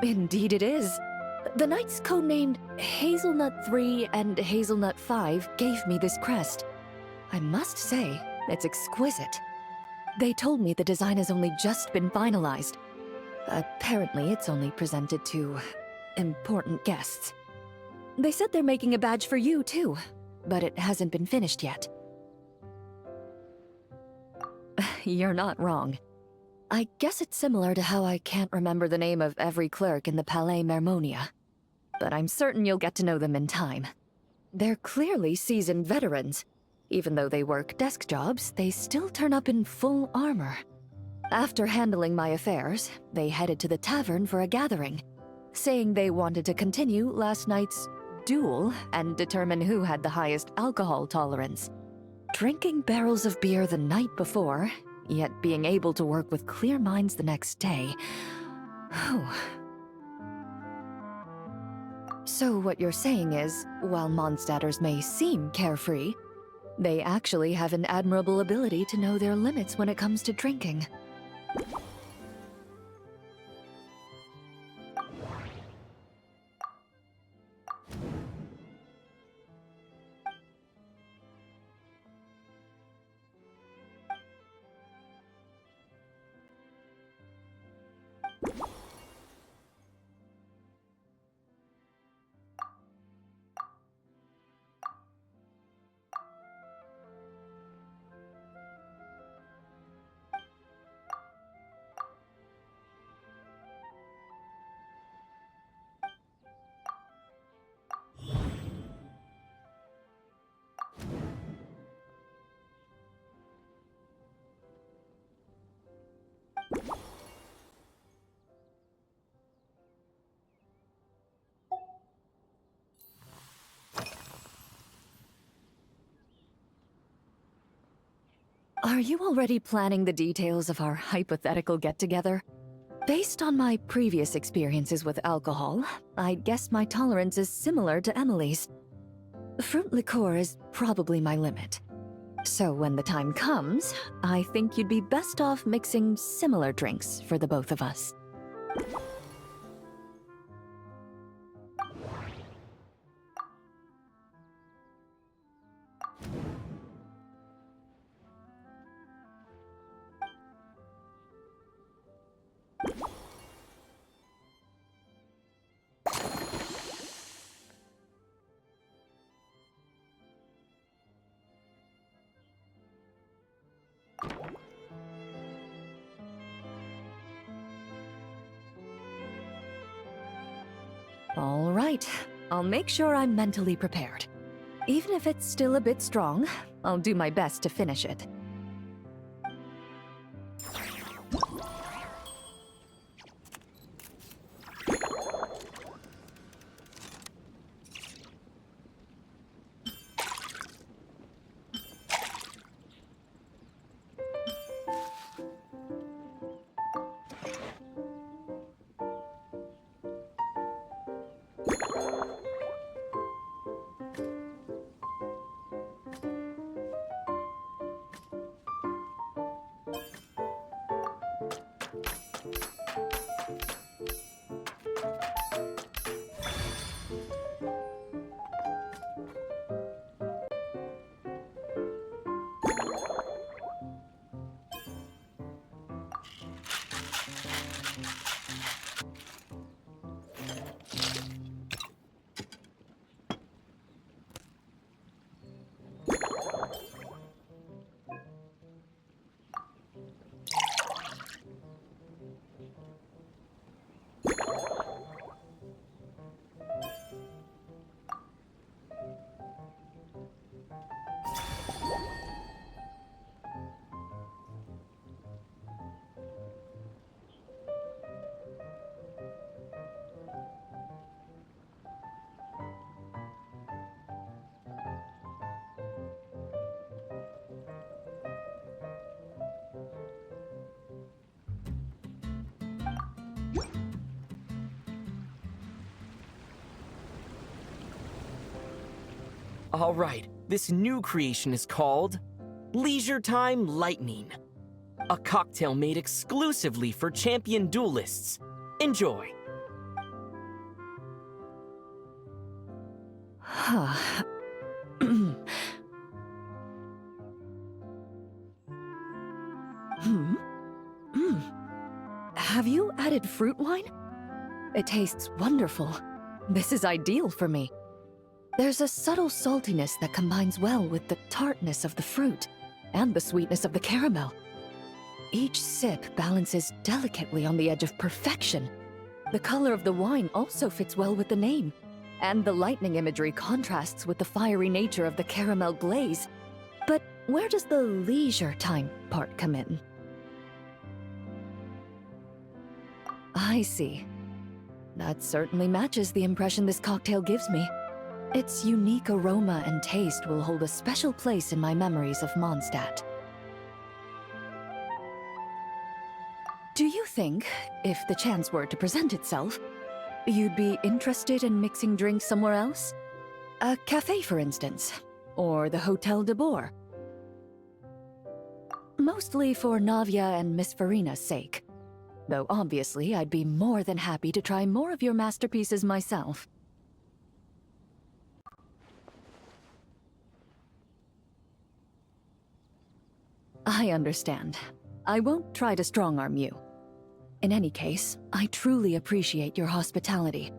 Indeed it is. The knights codenamed Hazelnut 3 and Hazelnut 5 gave me this crest. I must say, it's exquisite. They told me the design has only just been finalized. Apparently, it's only presented to important guests. They said they're making a badge for you, too, but it hasn't been finished yet. You're not wrong. I guess it's similar to how I can't remember the name of every clerk in the Palais Mermonia. But I'm certain you'll get to know them in time. They're clearly seasoned veterans. Even though they work desk jobs, they still turn up in full armor. After handling my affairs, they headed to the tavern for a gathering, saying they wanted to continue last night's duel and determine who had the highest alcohol tolerance. Drinking barrels of beer the night before, yet being able to work with clear minds the next day. Whew. So what you're saying is, while Mondstadters may seem carefree, they actually have an admirable ability to know their limits when it comes to drinking. Are you already planning the details of our hypothetical get-together? Based on my previous experiences with alcohol, I'd guess my tolerance is similar to Emily's. Fruit liqueur is probably my limit. So when the time comes, I think you'd be best off mixing similar drinks for the both of us. All right, I'll make sure I'm mentally prepared. Even if it's still a bit strong, I'll do my best to finish it. All right, this new creation is called Leisure Time Lightning. A cocktail made exclusively for champion duelists. Enjoy. Have you added fruit wine? It tastes wonderful. This is ideal for me. There's a subtle saltiness that combines well with the tartness of the fruit and the sweetness of the caramel. Each sip balances delicately on the edge of perfection. The color of the wine also fits well with the name, and the lightning imagery contrasts with the fiery nature of the caramel glaze. But where does the leisure time part come in? I see. That certainly matches the impression this cocktail gives me. Its unique aroma and taste will hold a special place in my memories of Mondstadt. Do you think, if the chance were to present itself, you'd be interested in mixing drinks somewhere else? A cafe, for instance, or the Hotel de Boer? Mostly for Navia and Miss Farina's sake. Though obviously I'd be more than happy to try more of your masterpieces myself. I understand. I won't try to strong-arm you. In any case, I truly appreciate your hospitality.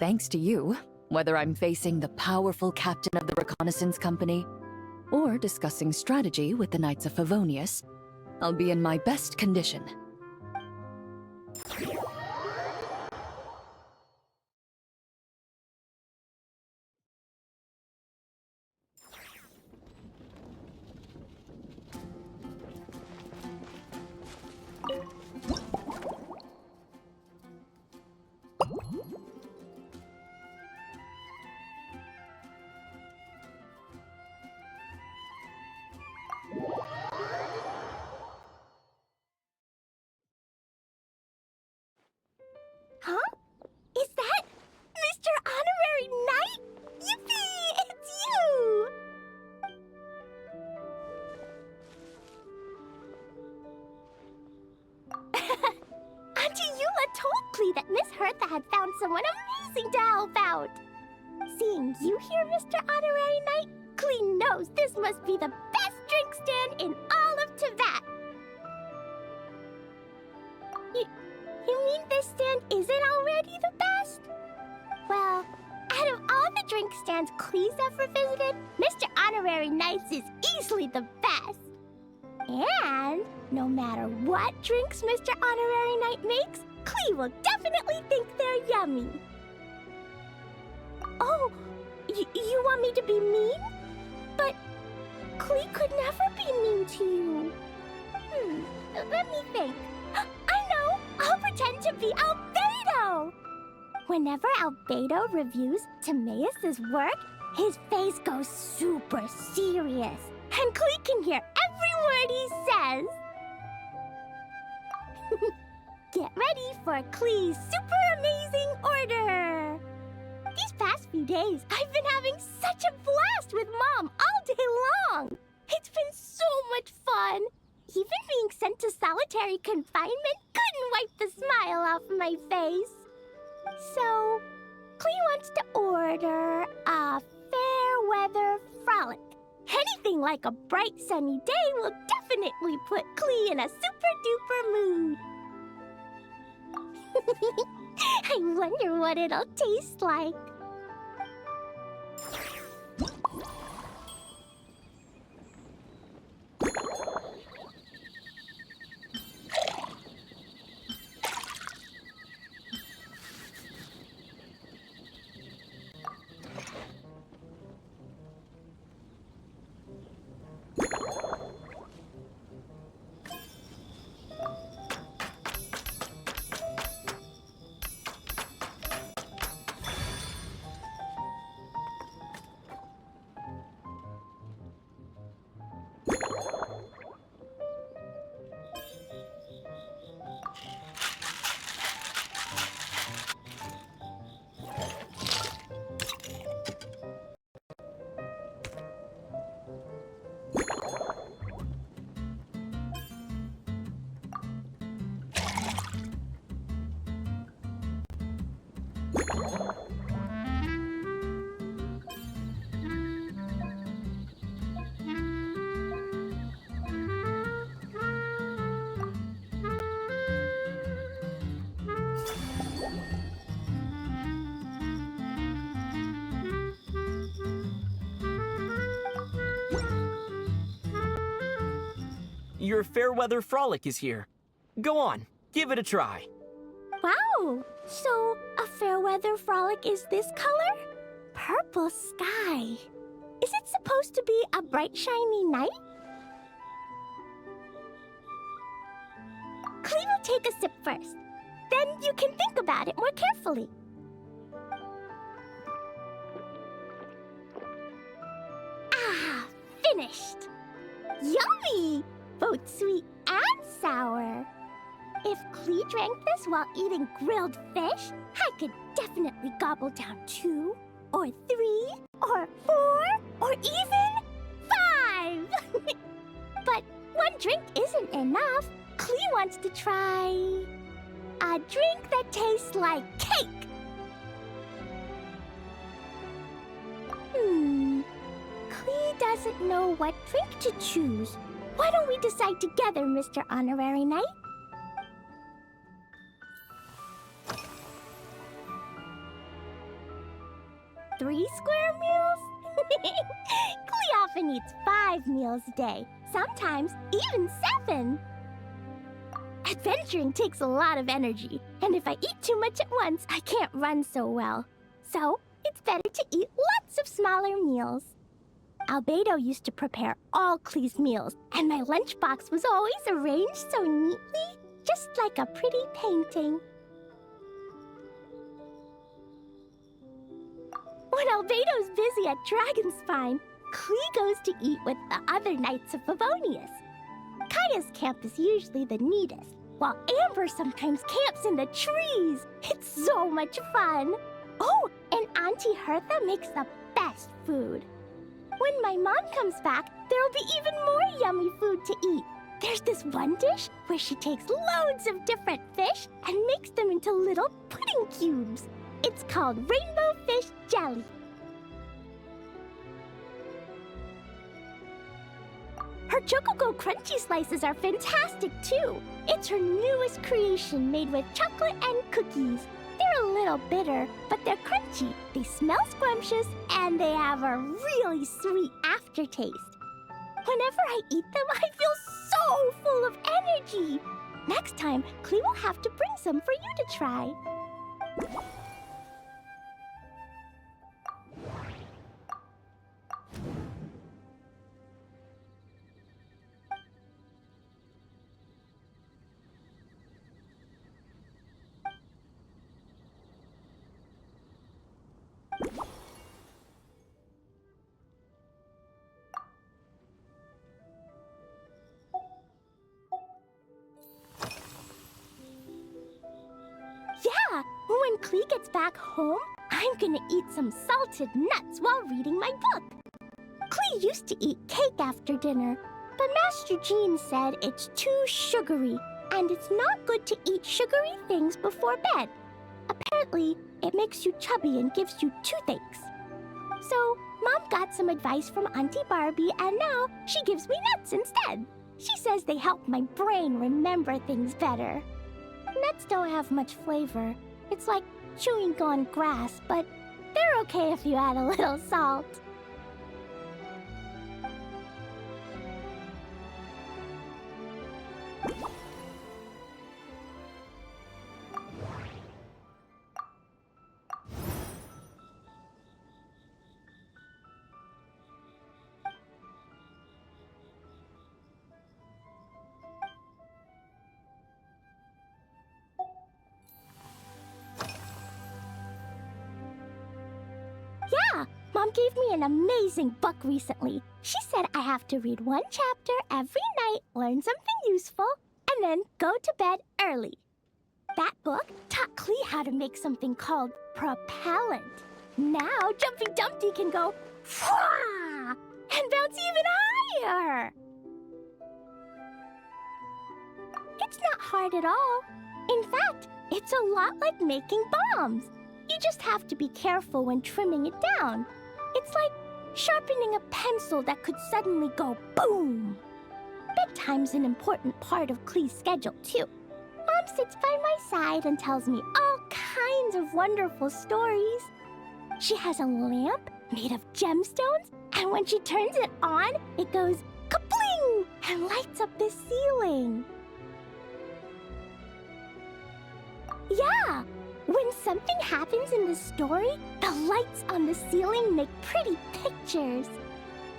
Thanks to you, whether I'm facing the powerful captain of the reconnaissance company or discussing strategy with the Knights of Favonius, I'll be in my best condition. Huh? Is that Mr. Honorary Knight? Yippee! It's you! Auntie Eula told Klee that Miss Hertha had found someone amazing to help out. Seeing you here, Mr. Honorary Knight, Klee knows this must be the best drink stand in all of Teyvat. You mean this stand isn't already the best? Well, out of all the drink stands Klee's ever visited, Mr. Honorary Knight's is easily the best. And no matter what drinks Mr. Honorary Knight makes, Klee will definitely think they're yummy. Oh, you want me to be mean? But Klee could never be mean to you. Let me think. I know! I'll pretend to be Albedo! Whenever Albedo reviews Timaeus' work, his face goes super serious, and Klee can hear every word he says. Get ready for Klee's super amazing order! These past few days, I've been having such a blast with Mom all day long! It's been so much fun! Even being sent to solitary confinement couldn't wipe the smile off my face. So, Klee wants to order a fair weather frolic. Anything like a bright sunny day will definitely put Klee in a super duper mood. I wonder what it'll taste like. Your Fairweather Frolic is here. Go on, give it a try. Wow! So, a fair weather frolic is this color? Purple sky. Is it supposed to be a bright, shiny night? Klee will take a sip first. Then you can think about it more carefully. Ah, finished! Yummy! Both sweet and sour. If Klee drank this while eating grilled fish, I could definitely gobble down 2, or 3, or 4, or even 5! But one drink isn't enough. Klee wants to try a drink that tastes like cake. Klee doesn't know what drink to choose. Why don't we decide together, Mr. Honorary Knight? Three square meals? Klee often eats 5 meals a day, sometimes even 7. Adventuring takes a lot of energy, and if I eat too much at once, I can't run so well. So, it's better to eat lots of smaller meals. Albedo used to prepare all Klee's meals, and my lunchbox was always arranged so neatly, just like a pretty painting. When Albedo's busy at Dragonspine, Klee goes to eat with the other Knights of Favonius. Kaya's camp is usually the neatest, while Amber sometimes camps in the trees. It's so much fun. Oh, and Auntie Hertha makes the best food. When my mom comes back, there'll be even more yummy food to eat. There's this one dish where she takes loads of different fish and makes them into little pudding cubes. It's called rainbow fish jelly. Her Chocogo Crunchy Slices are fantastic too. It's her newest creation made with chocolate and cookies. They're a little bitter, but they're crunchy. They smell scrumptious, and they have a really sweet aftertaste. Whenever I eat them, I feel so full of energy. Next time, Klee will have to bring some for you to try. When Klee gets back home, I'm gonna eat some salted nuts while reading my book. Klee used to eat cake after dinner, but Master Jean said it's too sugary, and it's not good to eat sugary things before bed. Apparently, it makes you chubby and gives you toothaches. So, Mom got some advice from Auntie Barbie, and now she gives me nuts instead. She says they help my brain remember things better. Nuts don't have much flavor. It's like chewing on grass, but they're okay if you add a little salt. Yeah, Mom gave me an amazing book recently. She said I have to read one chapter every night, learn something useful, and then go to bed early. That book taught Klee how to make something called propellant. Now Jumpy Dumpty can go Fwah! And bounce even higher. It's not hard at all. In fact, it's a lot like making bombs. You just have to be careful when trimming it down. It's like sharpening a pencil that could suddenly go boom. Bedtime's an important part of Klee's schedule, too. Mom sits by my side and tells me all kinds of wonderful stories. She has a lamp made of gemstones, and when she turns it on, it goes kabling and lights up the ceiling. Yeah! When something happens in the story, the lights on the ceiling make pretty pictures.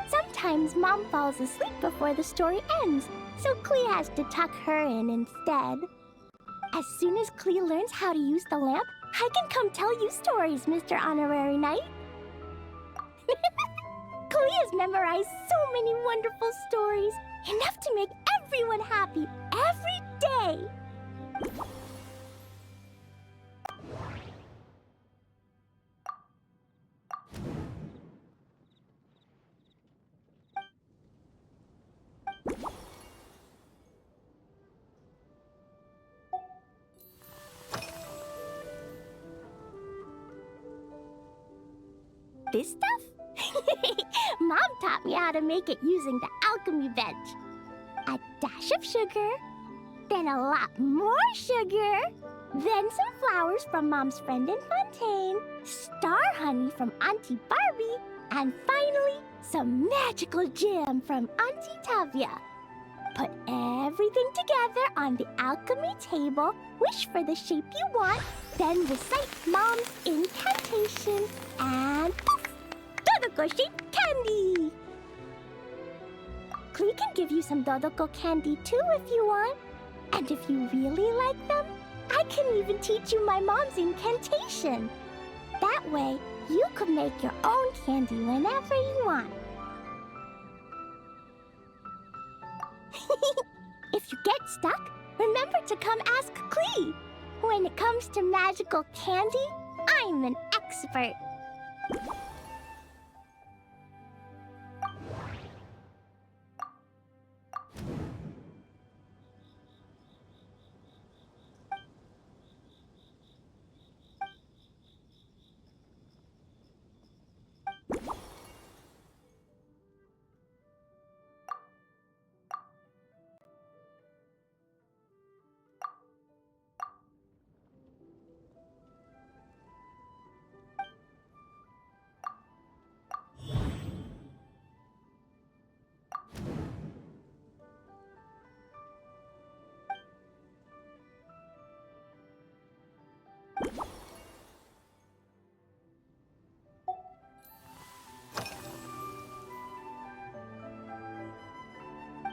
Sometimes Mom falls asleep before the story ends, so Klee has to tuck her in instead. As soon as Klee learns how to use the lamp, I can come tell you stories, Mr. Honorary Knight. Klee has memorized so many wonderful stories, enough to make everyone happy every day. This stuff? Mom taught me how to make it using the alchemy bench. A dash of sugar, then a lot more sugar, then some flowers from Mom's friend in Fontaine, star honey from Auntie Barbie, and finally, some magical jam from Auntie Tavia. Put everything together on the alchemy table, wish for the shape you want, then recite Mom's incantation, and poof! Dodoko-shaped candy! Klee can give you some Dodoko candy too if you want. And if you really like them, I can even teach you my mom's incantation. That way, you could make your own candy whenever you want. If you get stuck, remember to come ask Klee. When it comes to magical candy, I'm an expert.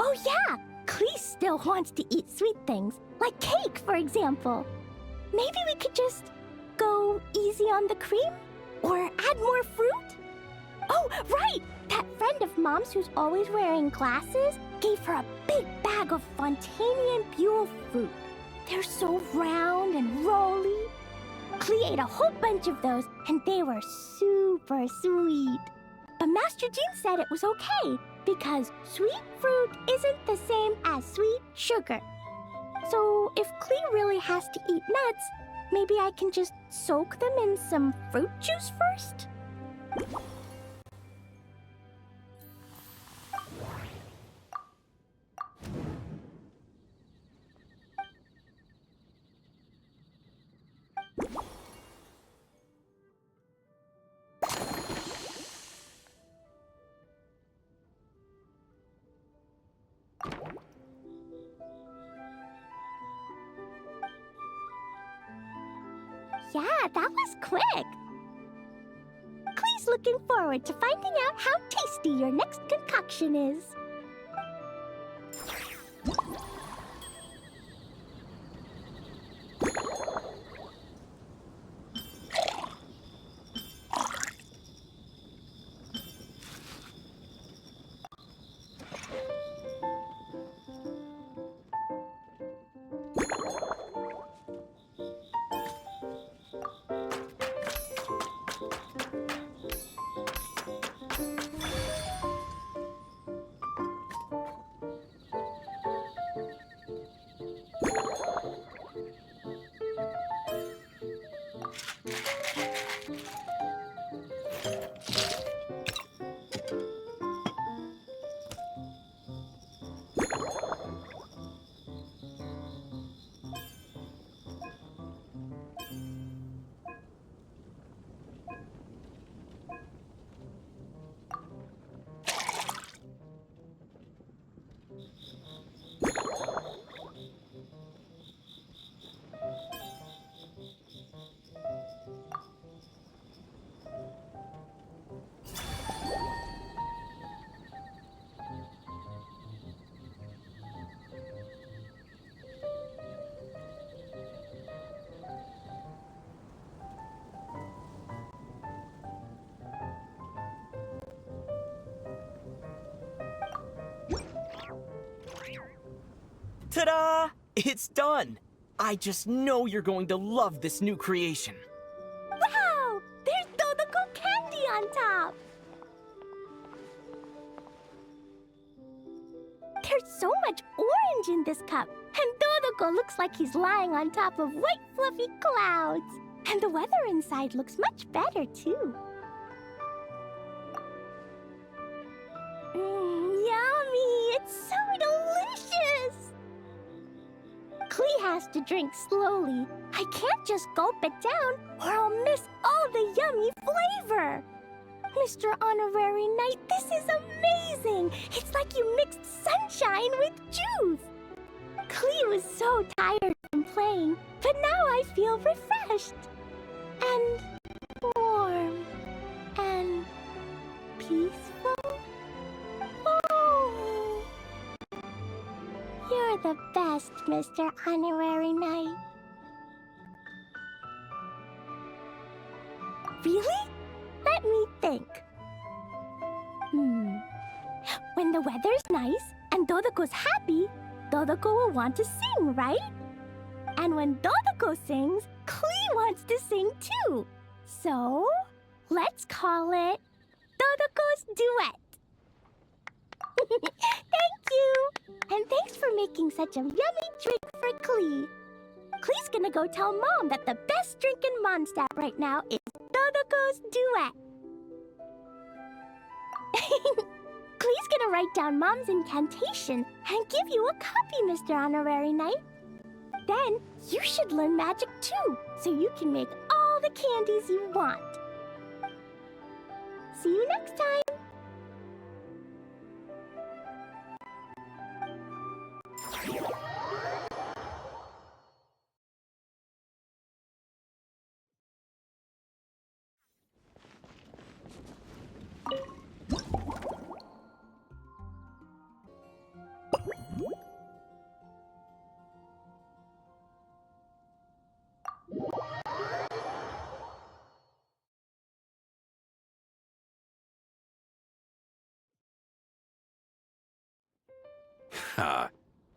Oh yeah! Klee still wants to eat sweet things, like cake, for example. Maybe we could just go easy on the cream? Or add more fruit? Oh, right! That friend of Mom's who's always wearing glasses gave her a big bag of Fontainian Buell fruit. They're so round and rolly. Klee ate a whole bunch of those, and they were super sweet. But Master Jean said it was okay, because sweet fruit isn't the same as sweet sugar. So if Klee really has to eat nuts, maybe I can just soak them in some fruit juice first? Yeah, that was quick. Klee's looking forward to finding out how tasty your next concoction is. Ta-da! It's done! I just know you're going to love this new creation. Wow! There's Dodoko candy on top! There's so much orange in this cup, and Dodoko looks like he's lying on top of white fluffy clouds. And the weather inside looks much better, too. Yummy! It's so delicious! Klee has to drink slowly. I can't just gulp it down, or I'll miss all the yummy flavor. Mr. Honorary Knight, this is amazing! It's like you mixed sunshine with juice! Klee was so tired from playing, but now I feel refreshed. And warm. And peaceful. Oh! You're the best, Mr. Honorary Knight. Really? Let me think. When the weather's nice and Dodoko's happy, Dodoko will want to sing, right? And when Dodoko sings, Klee wants to sing too. So, let's call it Dodoko's Duet. Thank you! And thanks for making such a yummy drink for Klee. Klee's gonna go tell Mom that the best drink in Mondstadt right now is Dodoko's Duet. Klee's gonna write down Mom's incantation and give you a copy, Mr. Honorary Knight. Then you should learn magic too, so you can make all the candies you want. See you next time!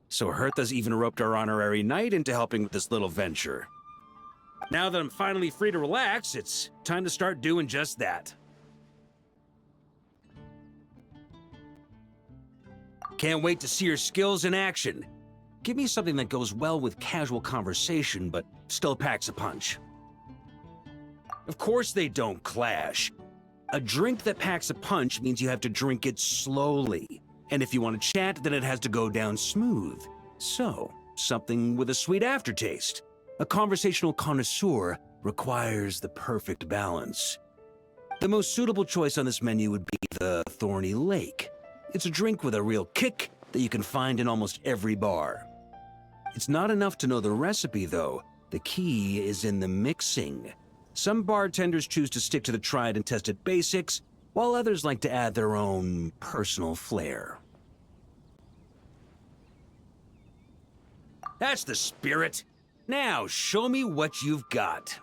So Hertha's even roped our honorary knight into helping with this little venture. Now that I'm finally free to relax, it's time to start doing just that. Can't wait to see your skills in action. Give me something that goes well with casual conversation, but still packs a punch. Of course they don't clash. A drink that packs a punch means you have to drink it slowly. And if you want to chat, then it has to go down smooth. So, something with a sweet aftertaste. A conversational connoisseur requires the perfect balance. The most suitable choice on this menu would be the Thorny Lake. It's a drink with a real kick that you can find in almost every bar. It's not enough to know the recipe, though. The key is in the mixing. Some bartenders choose to stick to the tried and tested basics, while others like to add their own personal flair. That's the spirit. Now, show me what you've got.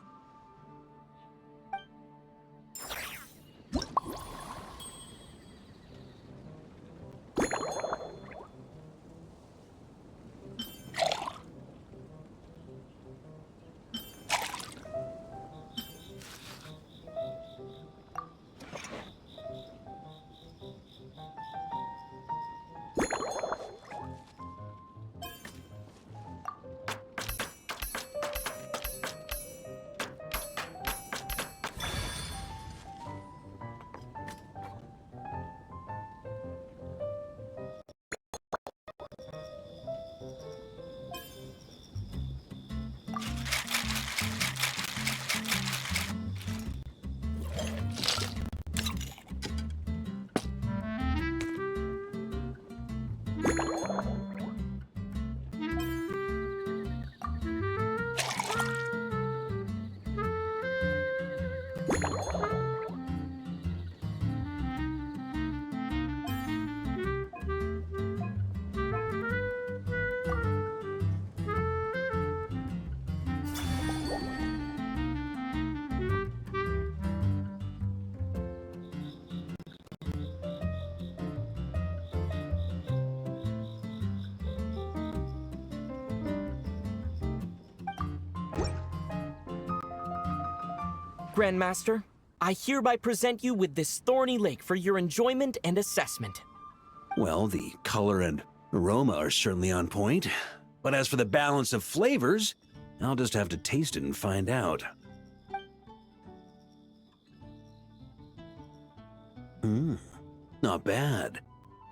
Grandmaster, I hereby present you with this Thorny Lake for your enjoyment and assessment. Well, the color and aroma are certainly on point. But as for the balance of flavors, I'll just have to taste it and find out. Not bad.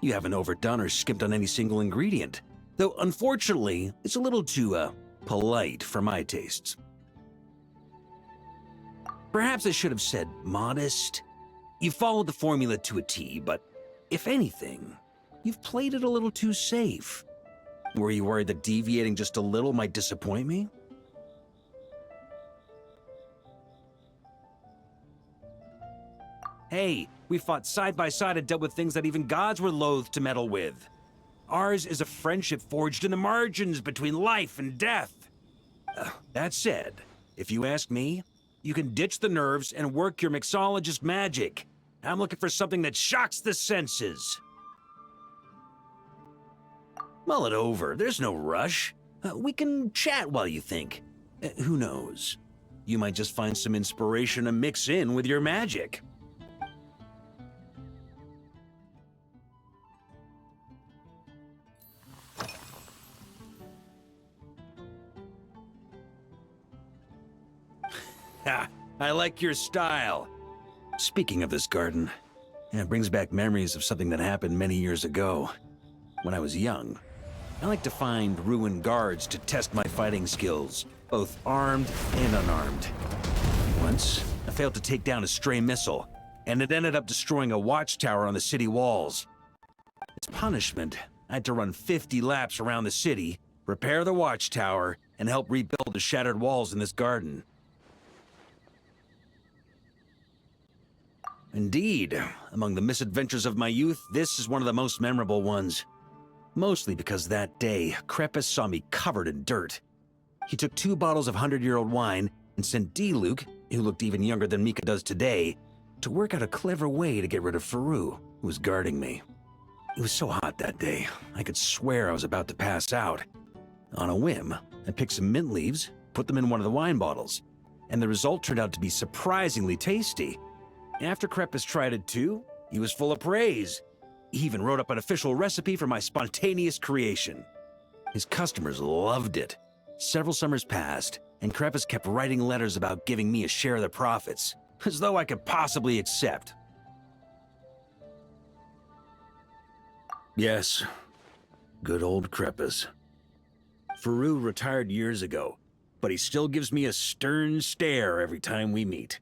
You haven't overdone or skimped on any single ingredient. Though, unfortunately, it's a little too, polite for my tastes. Perhaps I should have said modest. You followed the formula to a T, but if anything, you've played it a little too safe. Were you worried that deviating just a little might disappoint me? Hey, we fought side by side and dealt with things that even gods were loath to meddle with. Ours is a friendship forged in the margins between life and death. That said, if you ask me, you can ditch the nerves and work your mixologist magic. I'm looking for something that shocks the senses. Mull it over. There's no rush. We can chat while you think. Who knows? You might just find some inspiration to mix in with your magic. Ha! I like your style. Speaking of this garden, it brings back memories of something that happened many years ago. When I was young, I like to find ruined guards to test my fighting skills, both armed and unarmed. Once, I failed to take down a stray missile, and it ended up destroying a watchtower on the city walls. As punishment, I had to run 50 laps around the city, repair the watchtower, and help rebuild the shattered walls in this garden. Indeed, among the misadventures of my youth, this is one of the most memorable ones. Mostly because that day, Crepus saw me covered in dirt. He took 2 bottles of 100-year-old wine and sent D-Luke, who looked even younger than Mika does today, to work out a clever way to get rid of Faru, who was guarding me. It was so hot that day, I could swear I was about to pass out. On a whim, I picked some mint leaves, put them in one of the wine bottles, and the result turned out to be surprisingly tasty. After Kreppus tried it too, he was full of praise. He even wrote up an official recipe for my spontaneous creation. His customers loved it. Several summers passed, and Kreppus kept writing letters about giving me a share of the profits, as though I could possibly accept. Yes, good old Kreppus. Faru retired years ago, but he still gives me a stern stare every time we meet.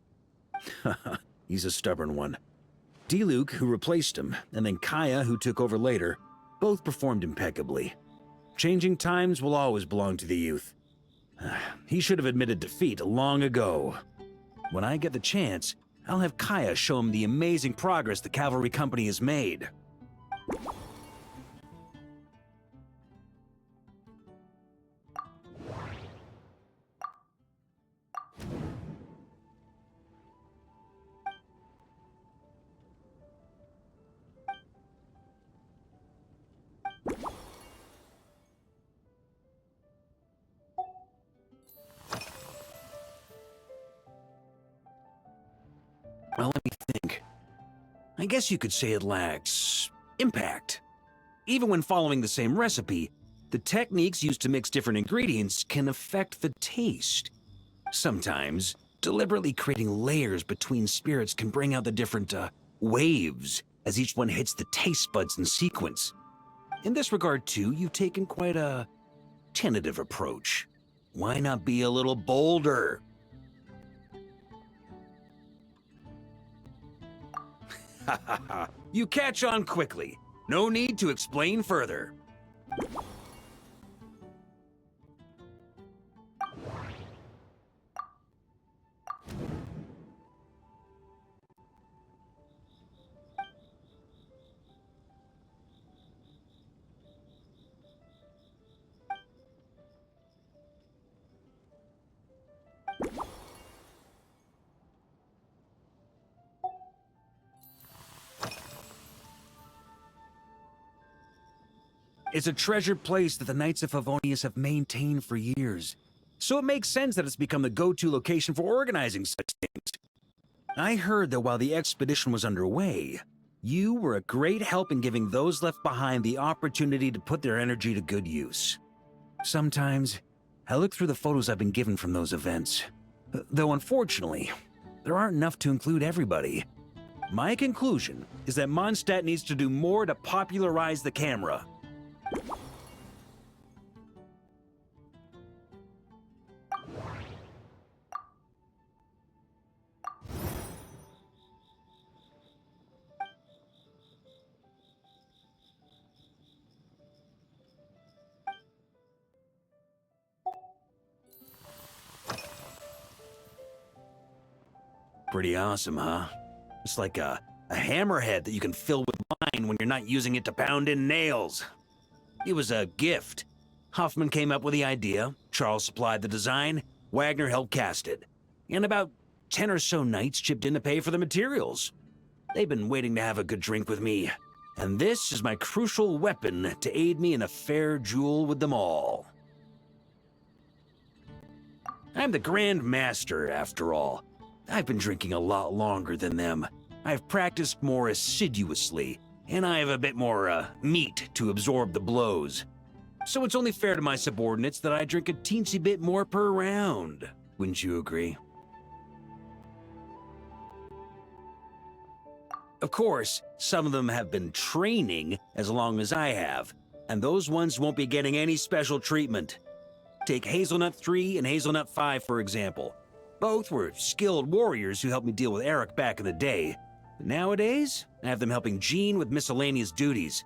He's a stubborn one. D-Luke, who replaced him, and then Kaya, who took over later, both performed impeccably. Changing times will always belong to the youth. He should have admitted defeat long ago. When I get the chance, I'll have Kaya show him the amazing progress the Cavalry Company has made. Well, let me think. I guess you could say it lacks impact. Even when following the same recipe, the techniques used to mix different ingredients can affect the taste. Sometimes, deliberately creating layers between spirits can bring out the different, waves as each one hits the taste buds in sequence. In this regard, too, you've taken quite a tentative approach. Why not be a little bolder? Ha ha ha. You catch on quickly. No need to explain further. It's a treasured place that the Knights of Favonius have maintained for years, so it makes sense that it's become the go-to location for organizing such things. I heard that while the expedition was underway, you were a great help in giving those left behind the opportunity to put their energy to good use. Sometimes, I look through the photos I've been given from those events, though unfortunately, there aren't enough to include everybody. My conclusion is that Mondstadt needs to do more to popularize the camera. Pretty awesome, huh? It's like a hammerhead that you can fill with wine when you're not using it to pound in nails. It was a gift. Hoffman came up with the idea, Charles supplied the design, Wagner helped cast it. And about 10 or so knights chipped in to pay for the materials. They've been waiting to have a good drink with me. And this is my crucial weapon to aid me in a fair duel with them all. I'm the Grand Master, after all. I've been drinking a lot longer than them. I've practiced more assiduously, and I have a bit more, meat to absorb the blows. So it's only fair to my subordinates that I drink a teensy bit more per round. Wouldn't you agree? Of course, some of them have been training as long as I have, and those ones won't be getting any special treatment. Take Hazelnut 3 and Hazelnut 5, for example. Both were skilled warriors who helped me deal with Eric back in the day. But nowadays, I have them helping Jean with miscellaneous duties.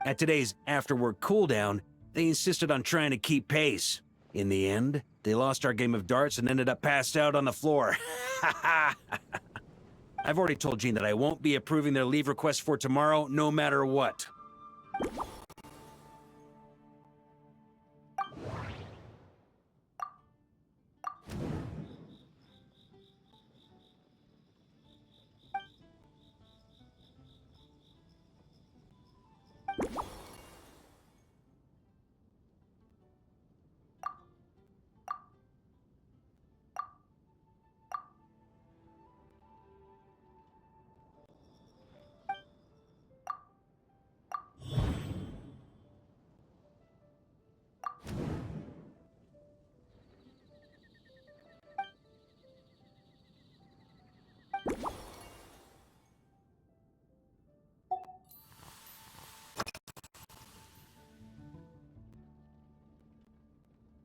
At today's after-work cooldown, they insisted on trying to keep pace. In the end, they lost our game of darts and ended up passed out on the floor. I've already told Jean that I won't be approving their leave request for tomorrow, no matter what.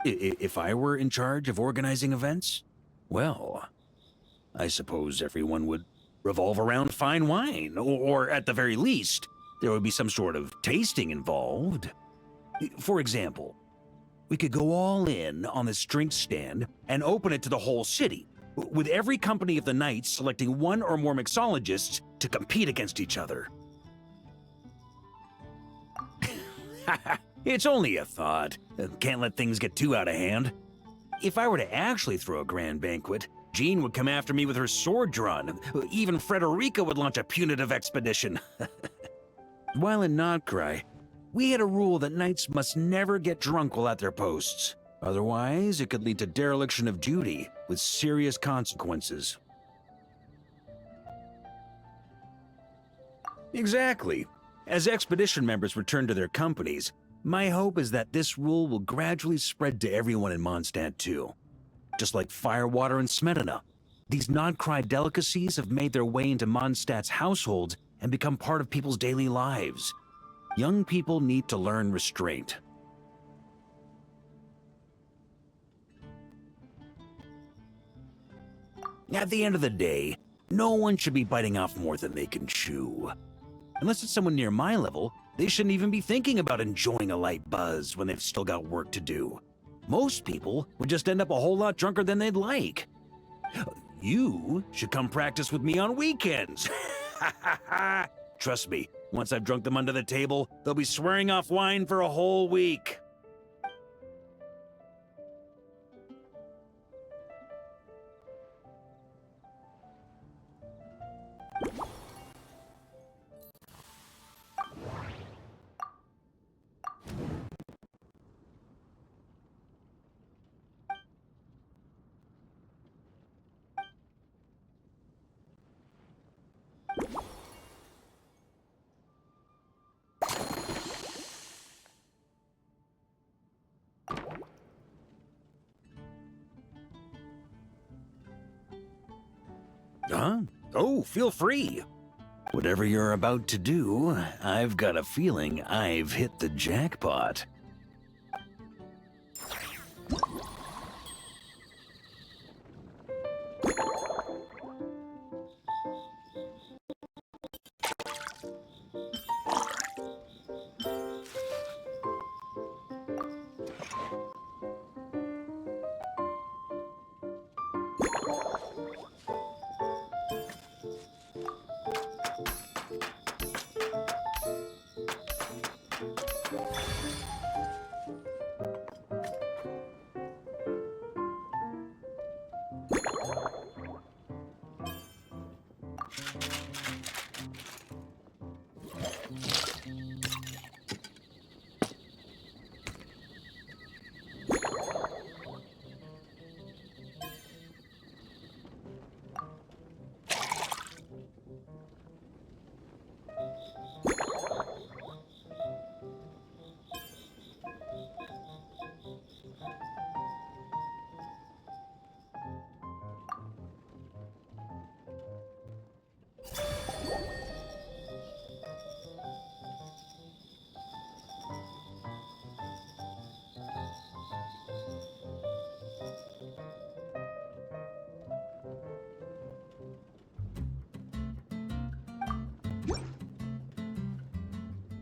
If I were in charge of organizing events? Well, I suppose everyone would revolve around fine wine, or at the very least, there would be some sort of tasting involved. For example, we could go all in on this drink stand and open it to the whole city, with every company of the Knights selecting one or more mixologists to compete against each other. It's only a thought. Can't let things get too out of hand. If I were to actually throw a grand banquet, Jean would come after me with her sword drawn. Even Frederica would launch a punitive expedition. While in Notcry, we had a rule that knights must never get drunk while at their posts. Otherwise, it could lead to dereliction of duty, with serious consequences. Exactly. As expedition members return to their companies, my hope is that this rule will gradually spread to everyone in Mondstadt too. Just like firewater and Smedina, these Notcry delicacies have made their way into Mondstadt's households and become part of people's daily lives. Young people need to learn restraint. At the end of the day, no one should be biting off more than they can chew. Unless it's someone near my level, they shouldn't even be thinking about enjoying a light buzz when they've still got work to do. Most people would just end up a whole lot drunker than they'd like. You should come practice with me on weekends. Trust me, once I've drunk them under the table, they'll be swearing off wine for a whole week. Huh? Oh, feel free. Whatever you're about to do, I've got a feeling I've hit the jackpot.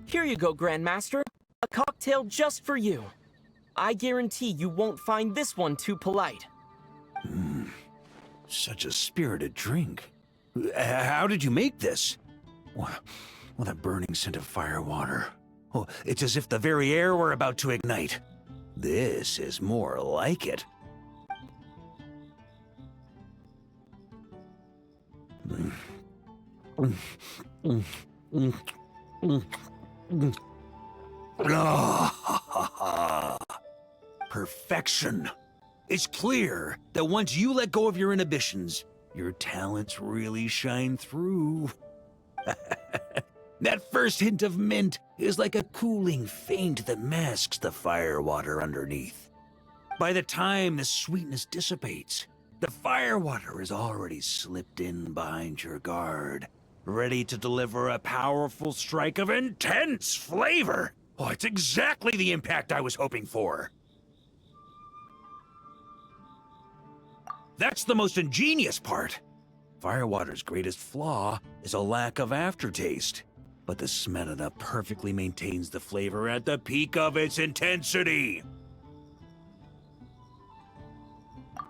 Here you go, Grandmaster. A cocktail just for you. I guarantee you won't find this one too polite. Such a spirited drink. How did you make this? Well, that burning scent of firewater. Oh, it's as if the very air were about to ignite. This is more like it. Perfection. It's clear that once you let go of your inhibitions, your talents really shine through. That first hint of mint is like a cooling feint that masks the firewater underneath. By the time the sweetness dissipates, the firewater has already slipped in behind your guard, ready to deliver a powerful strike of intense flavor. Oh, it's exactly the impact I was hoping for. That's the most ingenious part. Firewater's greatest flaw is a lack of aftertaste, but the Smetana perfectly maintains the flavor at the peak of its intensity.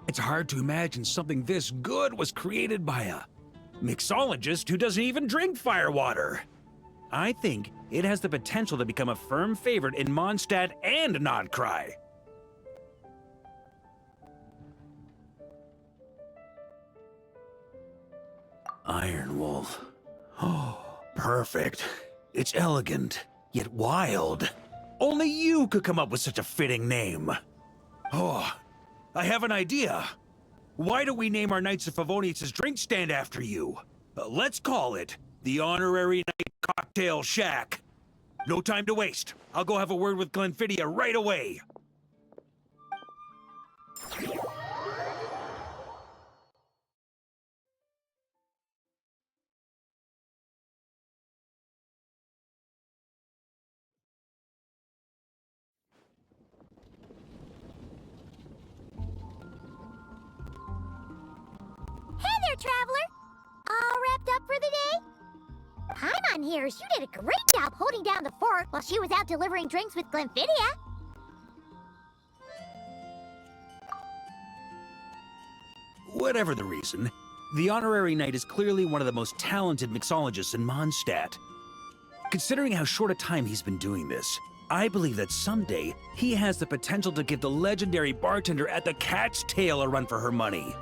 It's hard to imagine something this good was created by a mixologist who doesn't even drink firewater. I think it has the potential to become a firm favorite in Mondstadt and Nodcry. Iron Wolf. Oh, perfect. It's elegant, yet wild. Only you could come up with such a fitting name. Oh, I have an idea. Why don't we name our Knights of Favonius' drink stand after you? Let's call it the Honorary Knight Cocktail Shack. No time to waste. I'll go have a word with Glenfidia right away. Hey there, traveler! All wrapped up for the day? Paimon hears you did a great job holding down the fort while she was out delivering drinks with Glenfidia. Whatever the reason, the Honorary Knight is clearly one of the most talented mixologists in Mondstadt. Considering how short a time he's been doing this, I believe that someday he has the potential to give the legendary bartender at the Cat's Tail a run for her money.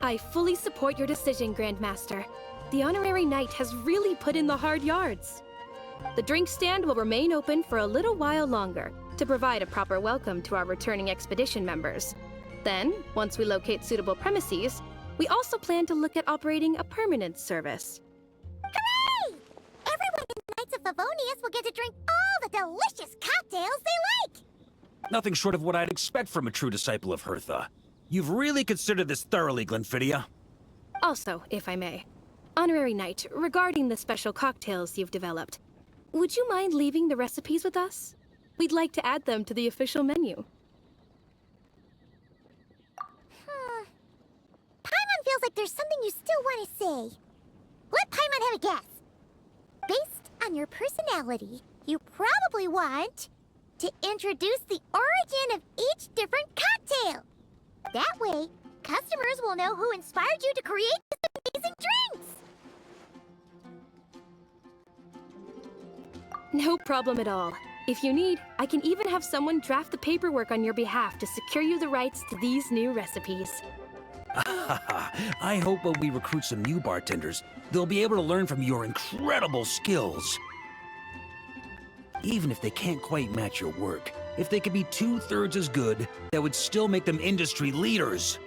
I fully support your decision, Grandmaster. The Honorary Knight has really put in the hard yards. The drink stand will remain open for a little while longer to provide a proper welcome to our returning expedition members. Then, once we locate suitable premises, we also plan to look at operating a permanent service. Hooray! Everyone in Knights of Favonius will get to drink all the delicious cocktails they like! Nothing short of what I'd expect from a true disciple of Hertha. You've really considered this thoroughly, Glenfidia. Also, if I may, Honorary Knight, regarding the special cocktails you've developed, would you mind leaving the recipes with us? We'd like to add them to the official menu. Paimon feels like there's something you still want to say. Let Paimon have a guess. Based on your personality, you probably want to introduce the origin of each different cocktail. That way, customers will know who inspired you to create these amazing drinks. No problem at all. If you need, I can even have someone draft the paperwork on your behalf to secure you the rights to these new recipes. I hope when we recruit some new bartenders, they'll be able to learn from your incredible skills. Even if they can't quite match your work, if they could be 2/3 as good, that would still make them industry leaders.